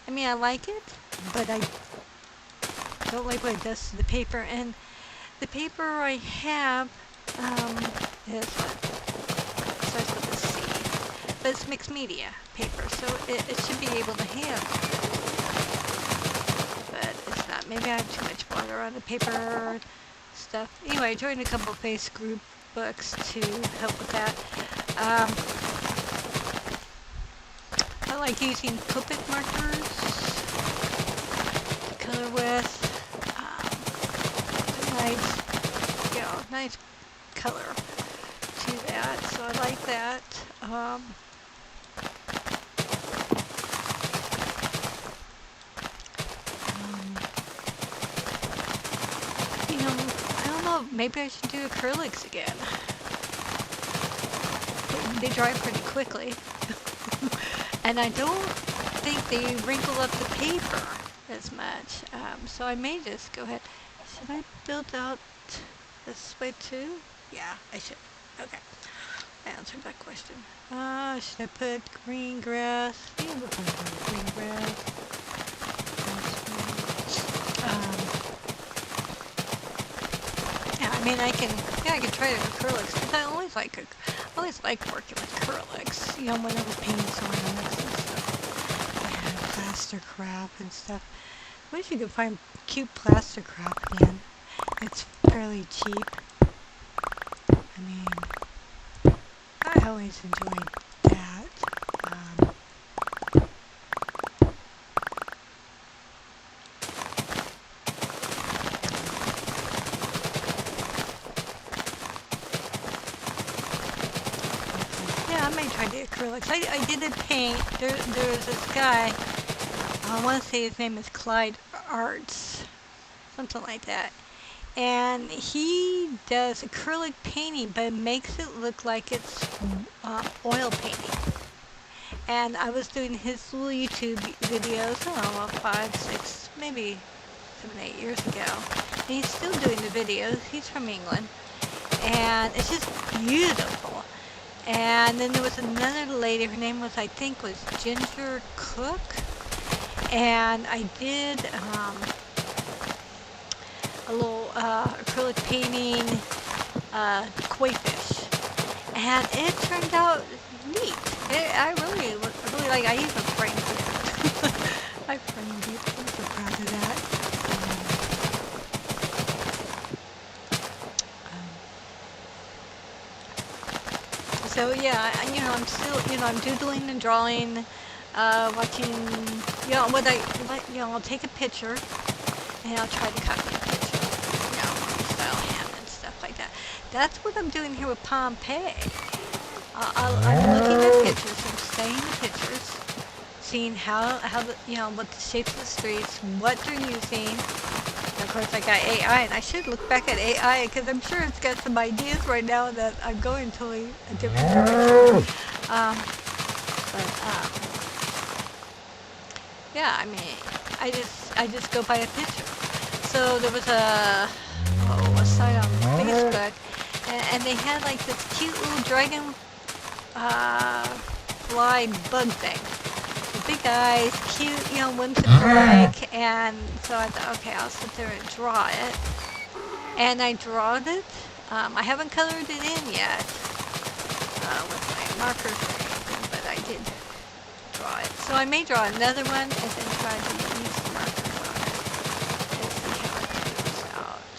I mean, I like it, but I don't like what it does to the paper. And the paper I have is what starts with a C, but it's mixed media paper, so it should be able to handle it, but it's not maybe I have too much water on the paper stuff. Anyway, I joined a couple of face group books to help with that. I like using Copic markers to color with. Nice color to that, so I like that. I don't know, maybe I should do acrylics again. They dry pretty quickly. And I don't think they wrinkle up the paper as much. So I may just go ahead. Should I build out this way too? Yeah, I should. Okay. I answered that question. Should I put green grass? Yeah, we'll put green grass. Yeah, I mean, I can try to acrylics, because I always like working with acrylics. Whenever painting ceramics and stuff. And plaster crap and stuff. I wish you could find cute plaster crap again. It's fairly cheap. I mean, I always enjoyed that. Yeah, I may try the acrylics. I did a paint. There was this guy. I want to say his name is Clyde Arts. Something like that. And he does acrylic painting, but makes it look like it's oil painting. And I was doing his little YouTube videos, I don't know, 5, 6, maybe 7, 8 years ago. And he's still doing the videos. He's from England. And it's just beautiful. And then there was another lady, her name was, I think, was Ginger Cook. And I did a little acrylic painting koi fish, and it turned out neat. I really like. I even framed it. I framed it. I'm so proud of that. So yeah, I'm still, I'm doodling and drawing, watching, I'll take a picture and I'll try to copy a picture. Style hand and stuff like that. That's what I'm doing here with Pompeii. I'm looking at pictures and studying the pictures, seeing how the, what the shapes of the streets, what they're using. And of course, I got AI, and I should look back at AI because I'm sure it's got some ideas right now that I'm going totally a different direction. Yeah, I mean, I just go by a picture. So there was a site on Facebook, and they had like this cute little dragon fly bug thing. The big eyes, cute, whimsical-like, and so I thought, okay, I'll sit there and draw it. And I drawed it. I haven't colored it in yet with my markers or anything, but I did draw it. So I may draw another one and then try to use the markers on it and see how it turns out.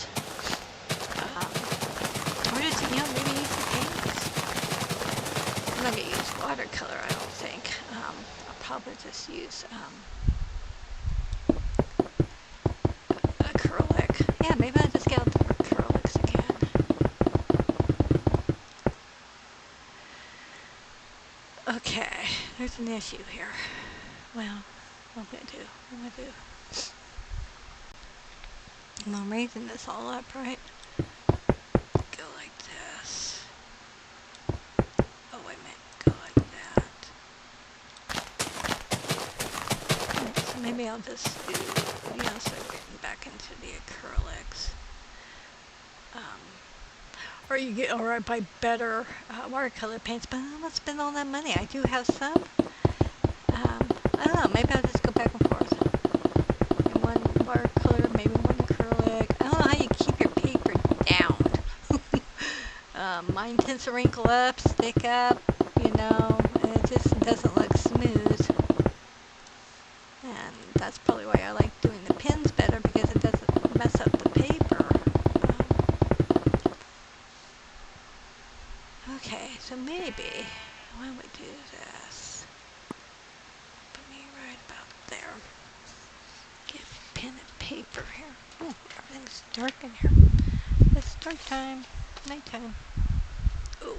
Or just, maybe use the paints. I'm not going to use watercolor, I don't think. I'll probably just use acrylic. Yeah, maybe I'll just get out the acrylics again. Okay, there's an issue here. Well, what am I going to do? Well, I'm raising this all up, right? Go like this. Oh, wait a minute. Go like that. Right, so maybe I'll just do, start getting back into the acrylics. Or I buy better watercolor paints, but I don't want to spend all that money. I do have some. I don't know, maybe I'll just go back and forth. Maybe one watercolor, maybe one acrylic. I don't know how you keep your paper down. Mine tends to wrinkle up, stick up, and it just doesn't look smooth. And that's probably why I like doing the pins better because it doesn't mess up the paper. Okay, so maybe why don't we do this? Put me right about there. Get pen and paper here. Oh, everything's dark in here. It's dark time. Nighttime. Oh.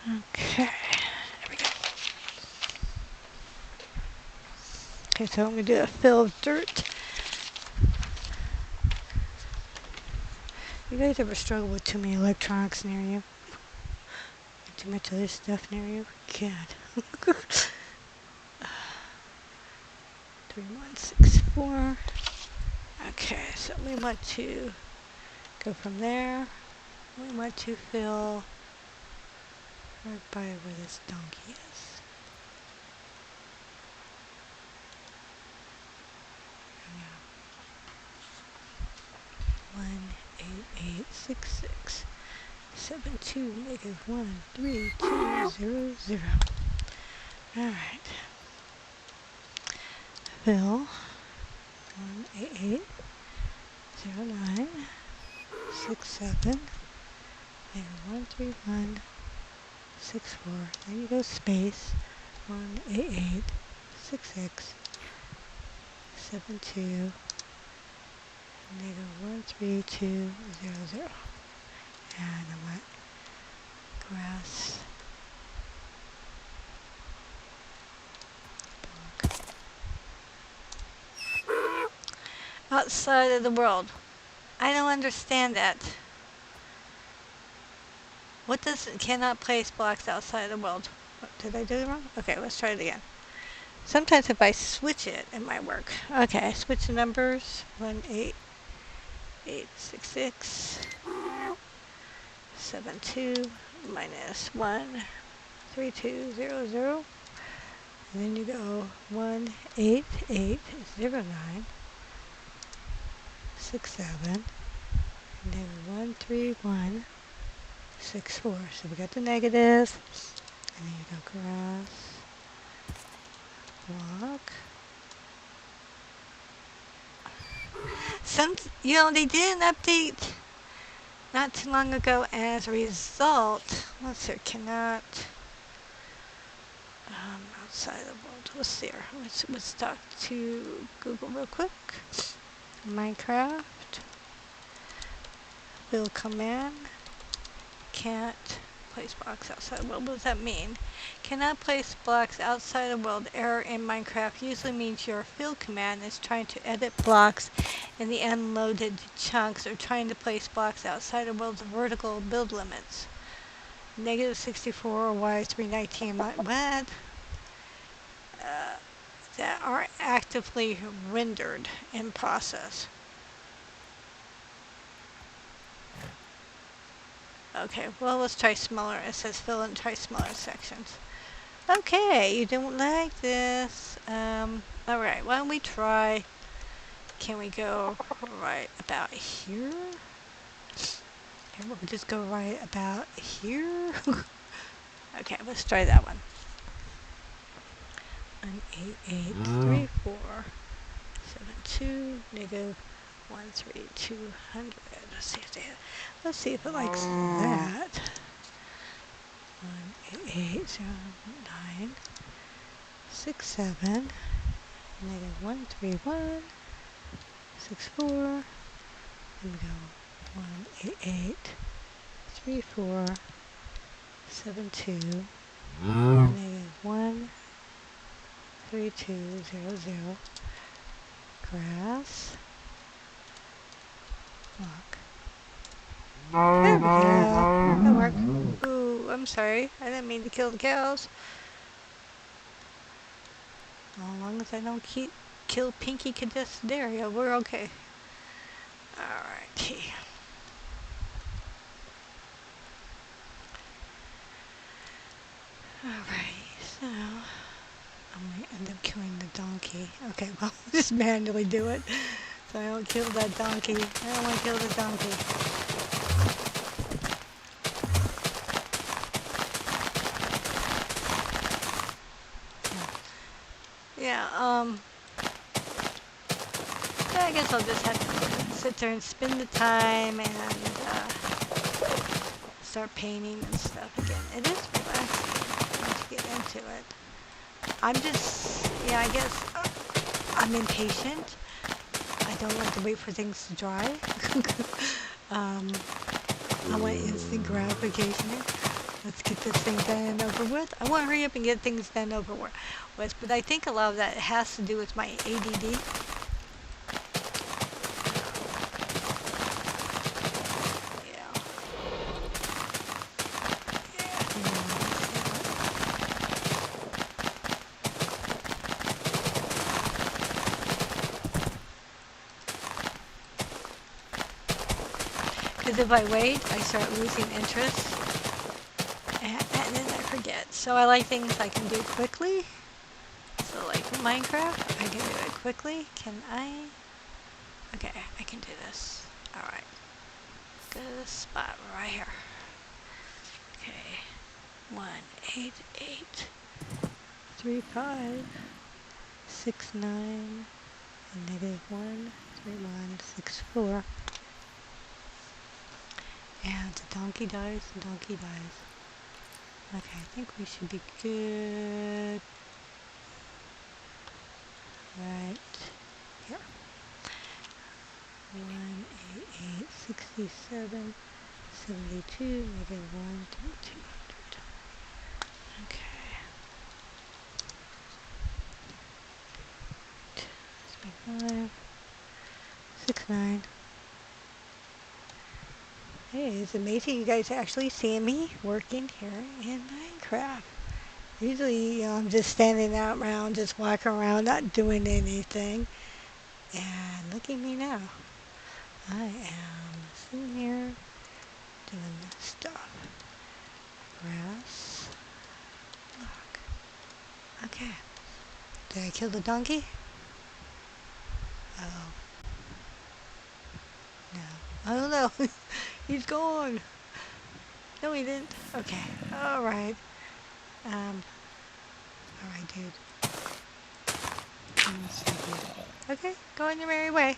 Okay. There we go. Okay, so I'm going to do a fill of dirt. You guys ever struggle with too many electronics near you? Too much other stuff near you? God. 3164. Okay, so we want to go from there. We want to fill right by where this donkey is. Yeah. 1886672-13200. Alright. Fill 1880967 -13164. Then you go space 1886672 -13200. And I want grass block outside of the world. I don't understand that. What does cannot place blocks outside the world? What, did I do it wrong? Okay, let's try it again. Sometimes if I switch it, it might work. Okay, switch the numbers. 18866 72 -13200. And then you go 1880967 -13164. So we got the negative. And then you go grass block. They did an update not too long ago, and as a result, let's see, cannot outside the world. Let's see here. Let's talk to Google real quick. Minecraft. Build command. Can't place blocks outside the world. What does that mean? Cannot place blocks outside the world. Error in Minecraft usually means your fill command is trying to edit blocks in the unloaded chunks or trying to place blocks outside the world's vertical build limits. -64 Y319. What? That are actively rendered in process. Okay, well, let's try smaller. It says fill and try smaller sections. Okay, you don't like this. Alright, why don't we try... Can we go right about here? And we'll just go right about here. Okay, let's try that one. 1883472 -13200. Let's see if it likes that. 1880967 -13164. And we go 1883472 -13200. Grass block. There we go. That worked. Ooh, I'm sorry. I didn't mean to kill the cows. As long as I don't kill Pinky Cadestaria, we're okay. Alrighty. Alright, so I'm going to end up killing the donkey. Okay, well, just manually do it. So I don't kill that donkey. I don't want to kill the donkey. Um, yeah, I guess I'll just have to sit there and spend the time and start painting and stuff again. It is relaxing once you get into it. I'm just, yeah, I guess I'm impatient. I don't like to wait for things to dry. I want instant gratification. Let's get this thing done and over with. I want to hurry up and get things done over with, but I think a lot of that has to do with my ADD. Because if I wait, I start losing interest, and then I forget. So I like things I can do quickly. So like Minecraft, I can do it quickly. Can I? Okay, I can do this. Alright. Go to this spot right here. Okay. 188 35 69 and -1 31 64. And the donkey dies, the donkey dies. Okay, I think we should be good. Right here. 188 67 72 -1 3200. Okay. 5 69. Hey, it's amazing you guys actually see me working here in Minecraft. Usually, I'm just standing out around, just walking around, not doing anything. And look at me now. I am sitting here doing this stuff. Grass. Look. Okay. Did I kill the donkey? Oh. No. I don't know. He's gone. No, he didn't. Okay. Alright. Alright, dude. Okay, go on your merry way.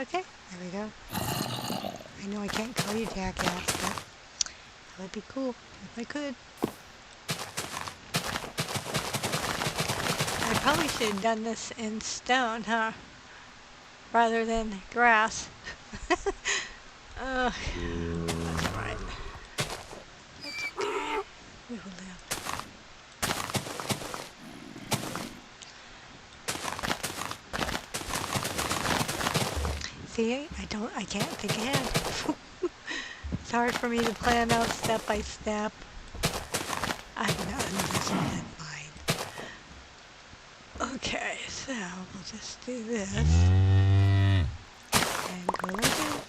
Okay, there we go. I know I can't call you jackass, but that would be cool if I could. I probably should have done this in stone, huh? Rather than grass. That's right. It's okay. We will live. See, I can't think ahead. It's hard for me to plan out step by step. I'm not in mind. Okay, so we'll just do this. And go like this.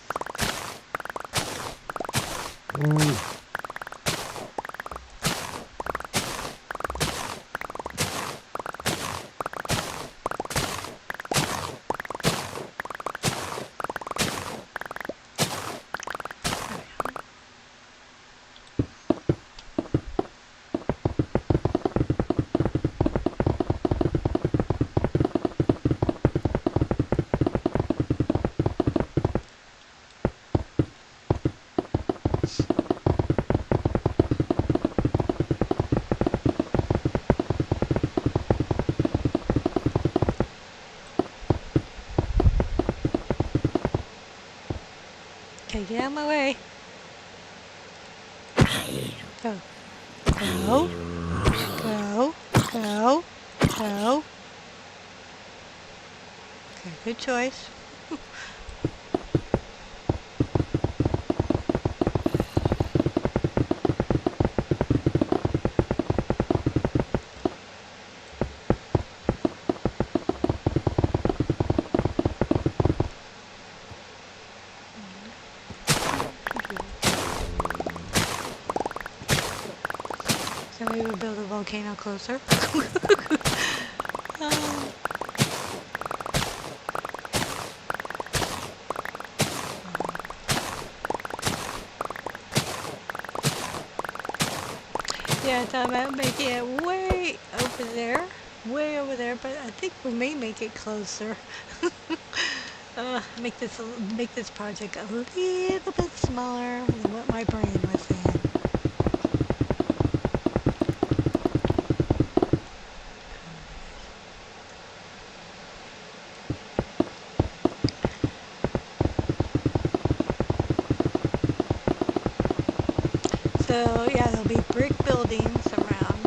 Okay, get out of my way. Go. Go. Go. Go. Go. Okay, good choice. So we would build a volcano closer. Yeah, I thought about making it way over there, way over there, but I think we may make it closer. Make this project a little bit smaller than what my brain was saying. So yeah, there'll be brick buildings around.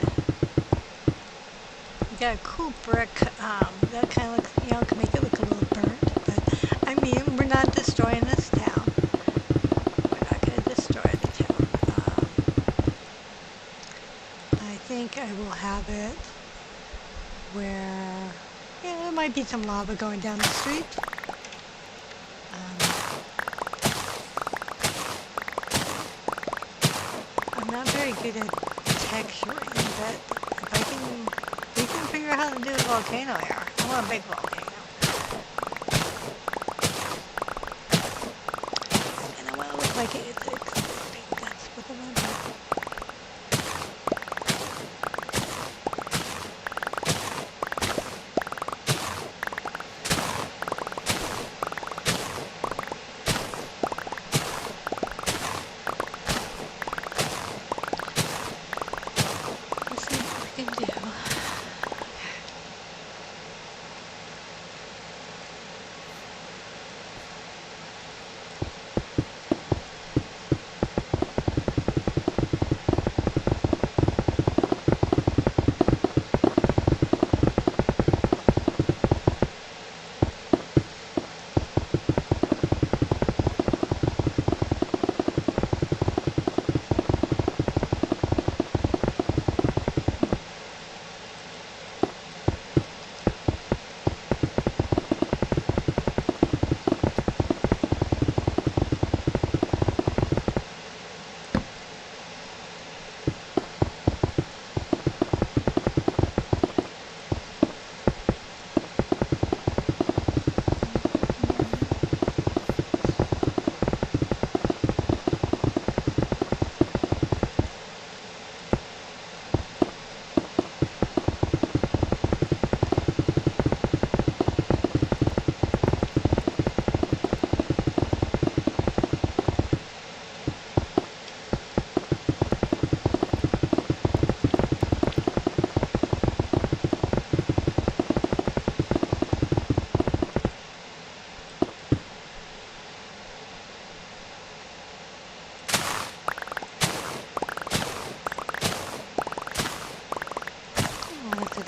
We got a cool brick that kind of looks, can make it look a little burnt. But I mean, we're not destroying this town. We're not going to destroy the town. I think I will have it where, yeah, there might be some lava going down the street. I'm not very good at texturing, but if we can figure out how to do a volcano here. I want a big volcano. And I want to look like it's exploding. That's what I want to do. Let's see what we can do.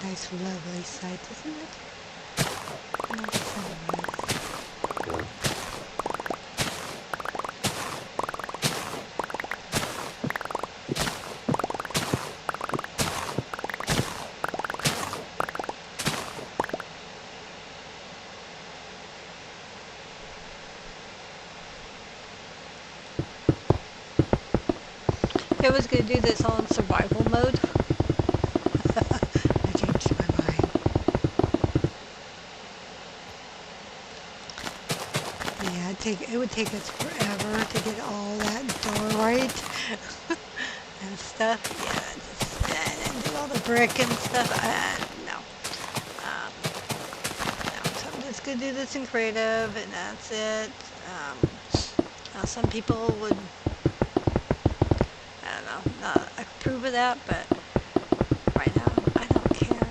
Nice, lovely sight, isn't it? Nice sunrise. I was going to do this on survival mode. I changed my mind. Yeah, it would take us forever to get all that door right and stuff. Yeah, and do all the brick and stuff. No. No. So I'm just going to do this in creative, and that's it. Now some people would, I don't know, not approve of that, but right now, I don't care.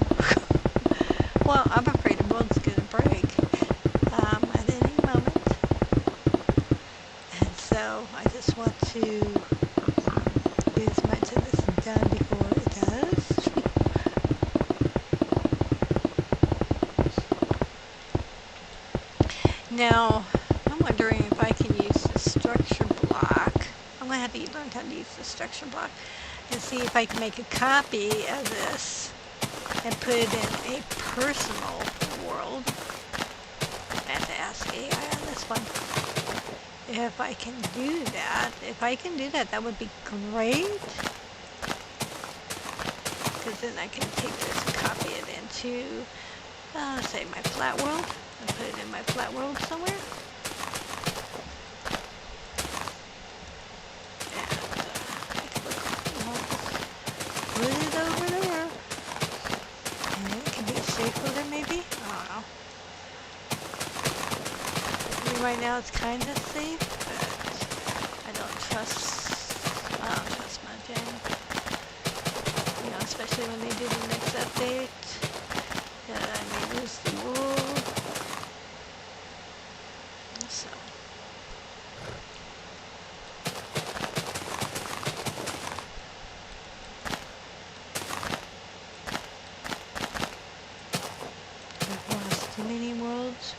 Well, I'm afraid the world's going to break at any moment. And so I just want to get as much of this done before it does. Now, I'm wondering if I can use the structure block. I'm going to have to learn how to use the structure block and see if I can make a copy of this and put it in a personal world. I have to ask AI on this one. If I can do that. If I can do that, that would be great. Because then I can take this and copy it into, say, my flat world. And put it in my flat world somewhere. Put it over there. And it can be right now it's kind of safe, but I don't trust my gen. You know, especially when they do the next update. I may lose the wool. So. I've lost too many worlds.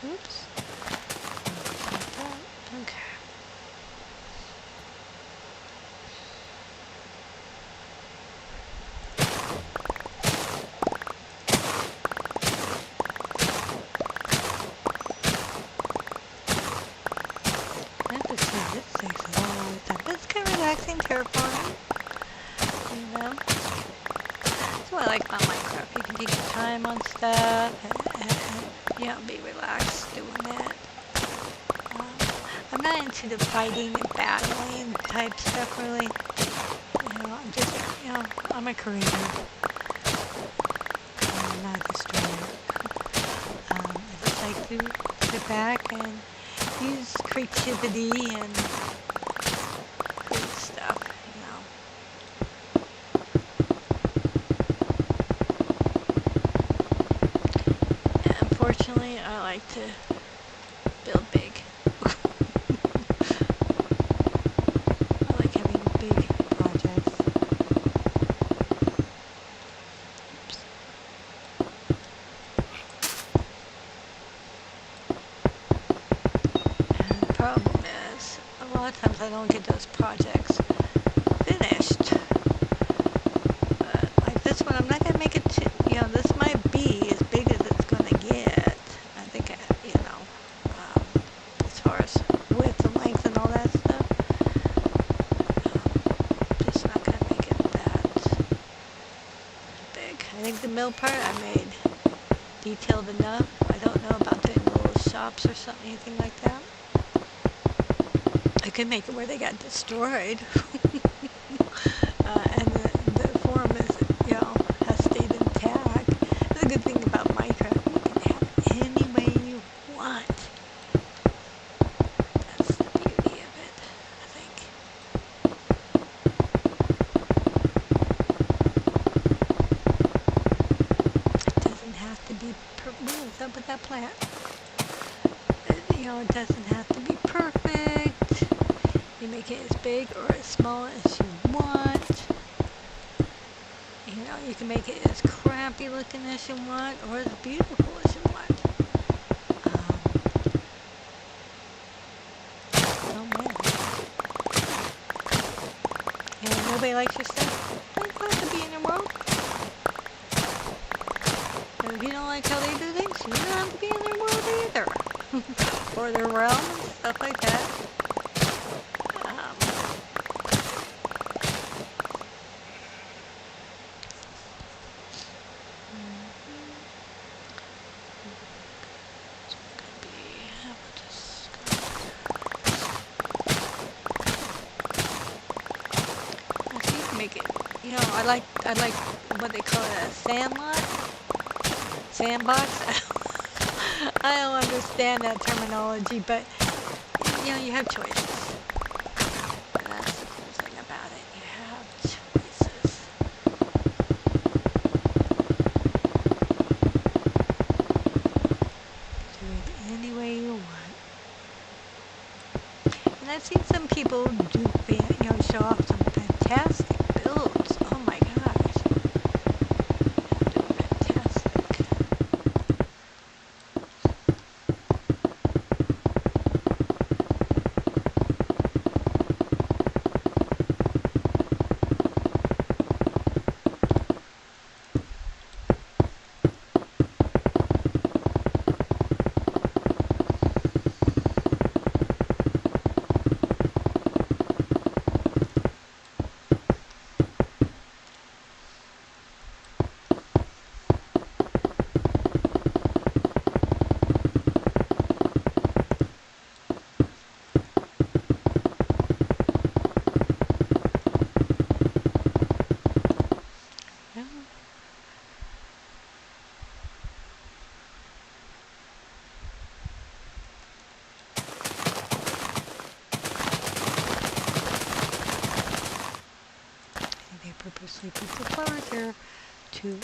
Oops. Okay. I have to say, this takes a long time. But it's kind of relaxing, terrifying. You know? That's what I like about Minecraft. You can take your time on stuff and you know, be relaxed doing it. I'm not into the fighting and battling type stuff, really. You know, I'm just, you know, I'm a creator. I'm not a destroyer. I just like to sit back and use creativity and create stuff, you know. And unfortunately, I like to build big. I like having big projects. Oops. And the problem is, a lot of times I don't get those projects finished. But like this one, I'm not going to make it too, you know, this might be as big as it's going to get. I think, you know, as far as width and length and all that stuff. Just not going to make it that big. I think the mill part I made detailed enough. I don't know about doing little shops or something, anything like that. I could make it where they got destroyed. And the form is, you know, has stayed intact. That's a good thing about Minecraft. You can have it any way you want. That's the beauty of it, I think. It doesn't have to be what's up with that plant? You know, it doesn't have to be perfect. You make it as big or as small as you want. You know, you can make it as crappy looking as you want or as beautiful as you want. Oh man. And if nobody likes your stuff, don't have to be in your world. And if you don't like how they do things, you don't have to be in their world either. Or their realm and stuff like that. Make it, you know, I like what they call it, a sandbox. I don't understand that terminology, but you know, you have choices. And that's the cool thing about it. You have choices. Do it any way you want. And I've seen some people do, you know, show off some fantastic builds. Oh my gosh. They're fantastic. too annoying.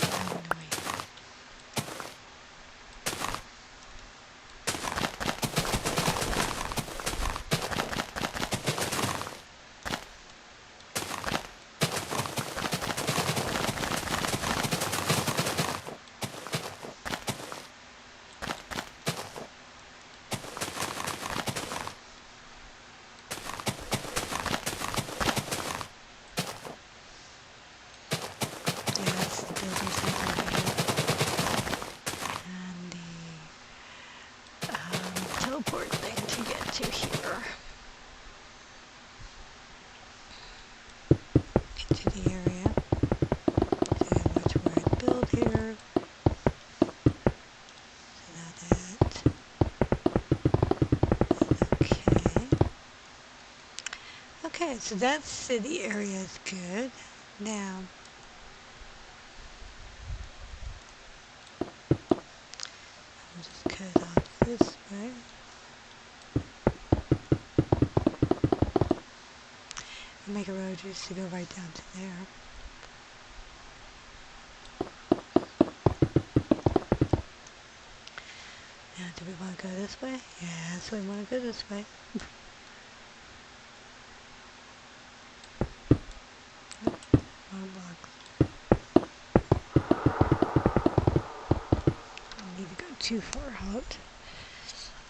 Yes, the buildings over here. And the teleport thing to get to here. Get to the area. So watch where I build here. So that's it. Okay. Okay, so that city area is good. Now, I'll just cut off this way. And make a road just to go right down to there. Now, do we want to go this way? Yes, we want to go this way. More blocks. Don't need to go too far out.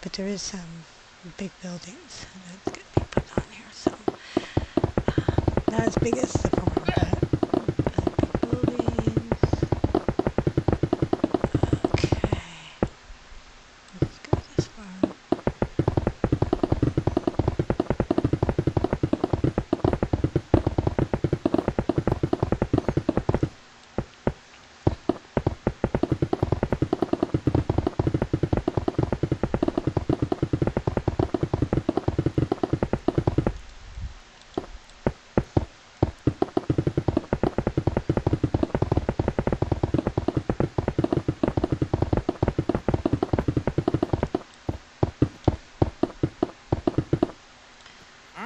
But there is some big buildings that's going to be put on here. So, not as big as the farm, but big buildings. Okay. Let's go this farm.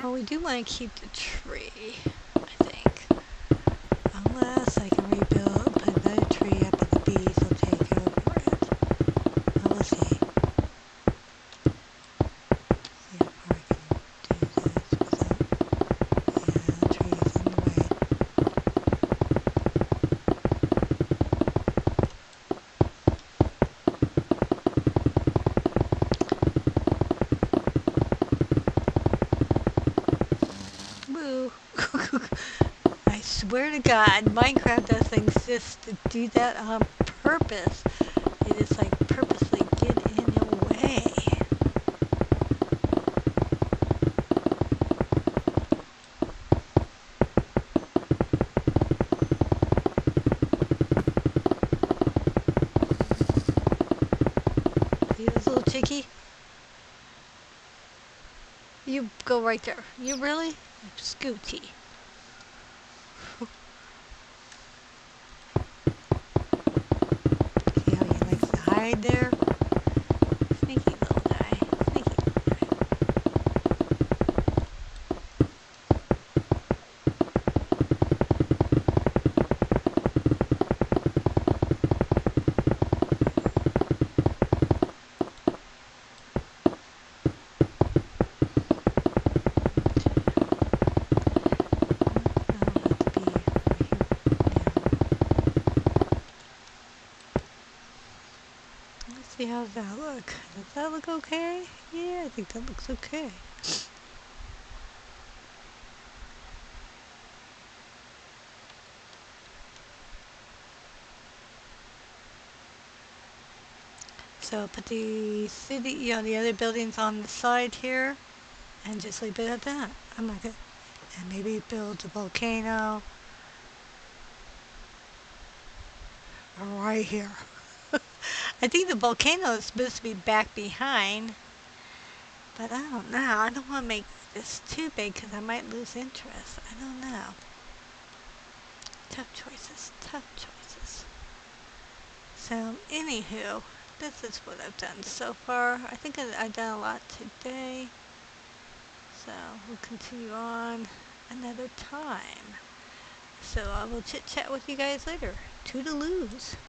Well, we do want to keep the tree, I think. Unless I can rebuild, put another tree up and the bees will take over it. Well, we'll see. See how far I can do this without, the trees in the way. Woo! I swear to God, Minecraft does things just to do that on purpose. It is like purposely get in your way. See this little chickie? You go right there. You really? Scooty. See how he likes to hide there? Sneaky little guy. Sneaky little guy. Let's see, how's that look? Does that look okay? Yeah, I think that looks okay. So I'll put the city, the other buildings on the side here and just leave it at that. I'm not gonna, and maybe build a volcano right here. I think the volcano is supposed to be back behind, but I don't know. I don't want to make this too big because I might lose interest. I don't know. Tough choices, tough choices. So, anywho, this is what I've done so far. I think I've done a lot today. So, we'll continue on another time. So, I will chit chat with you guys later. Toodaloos.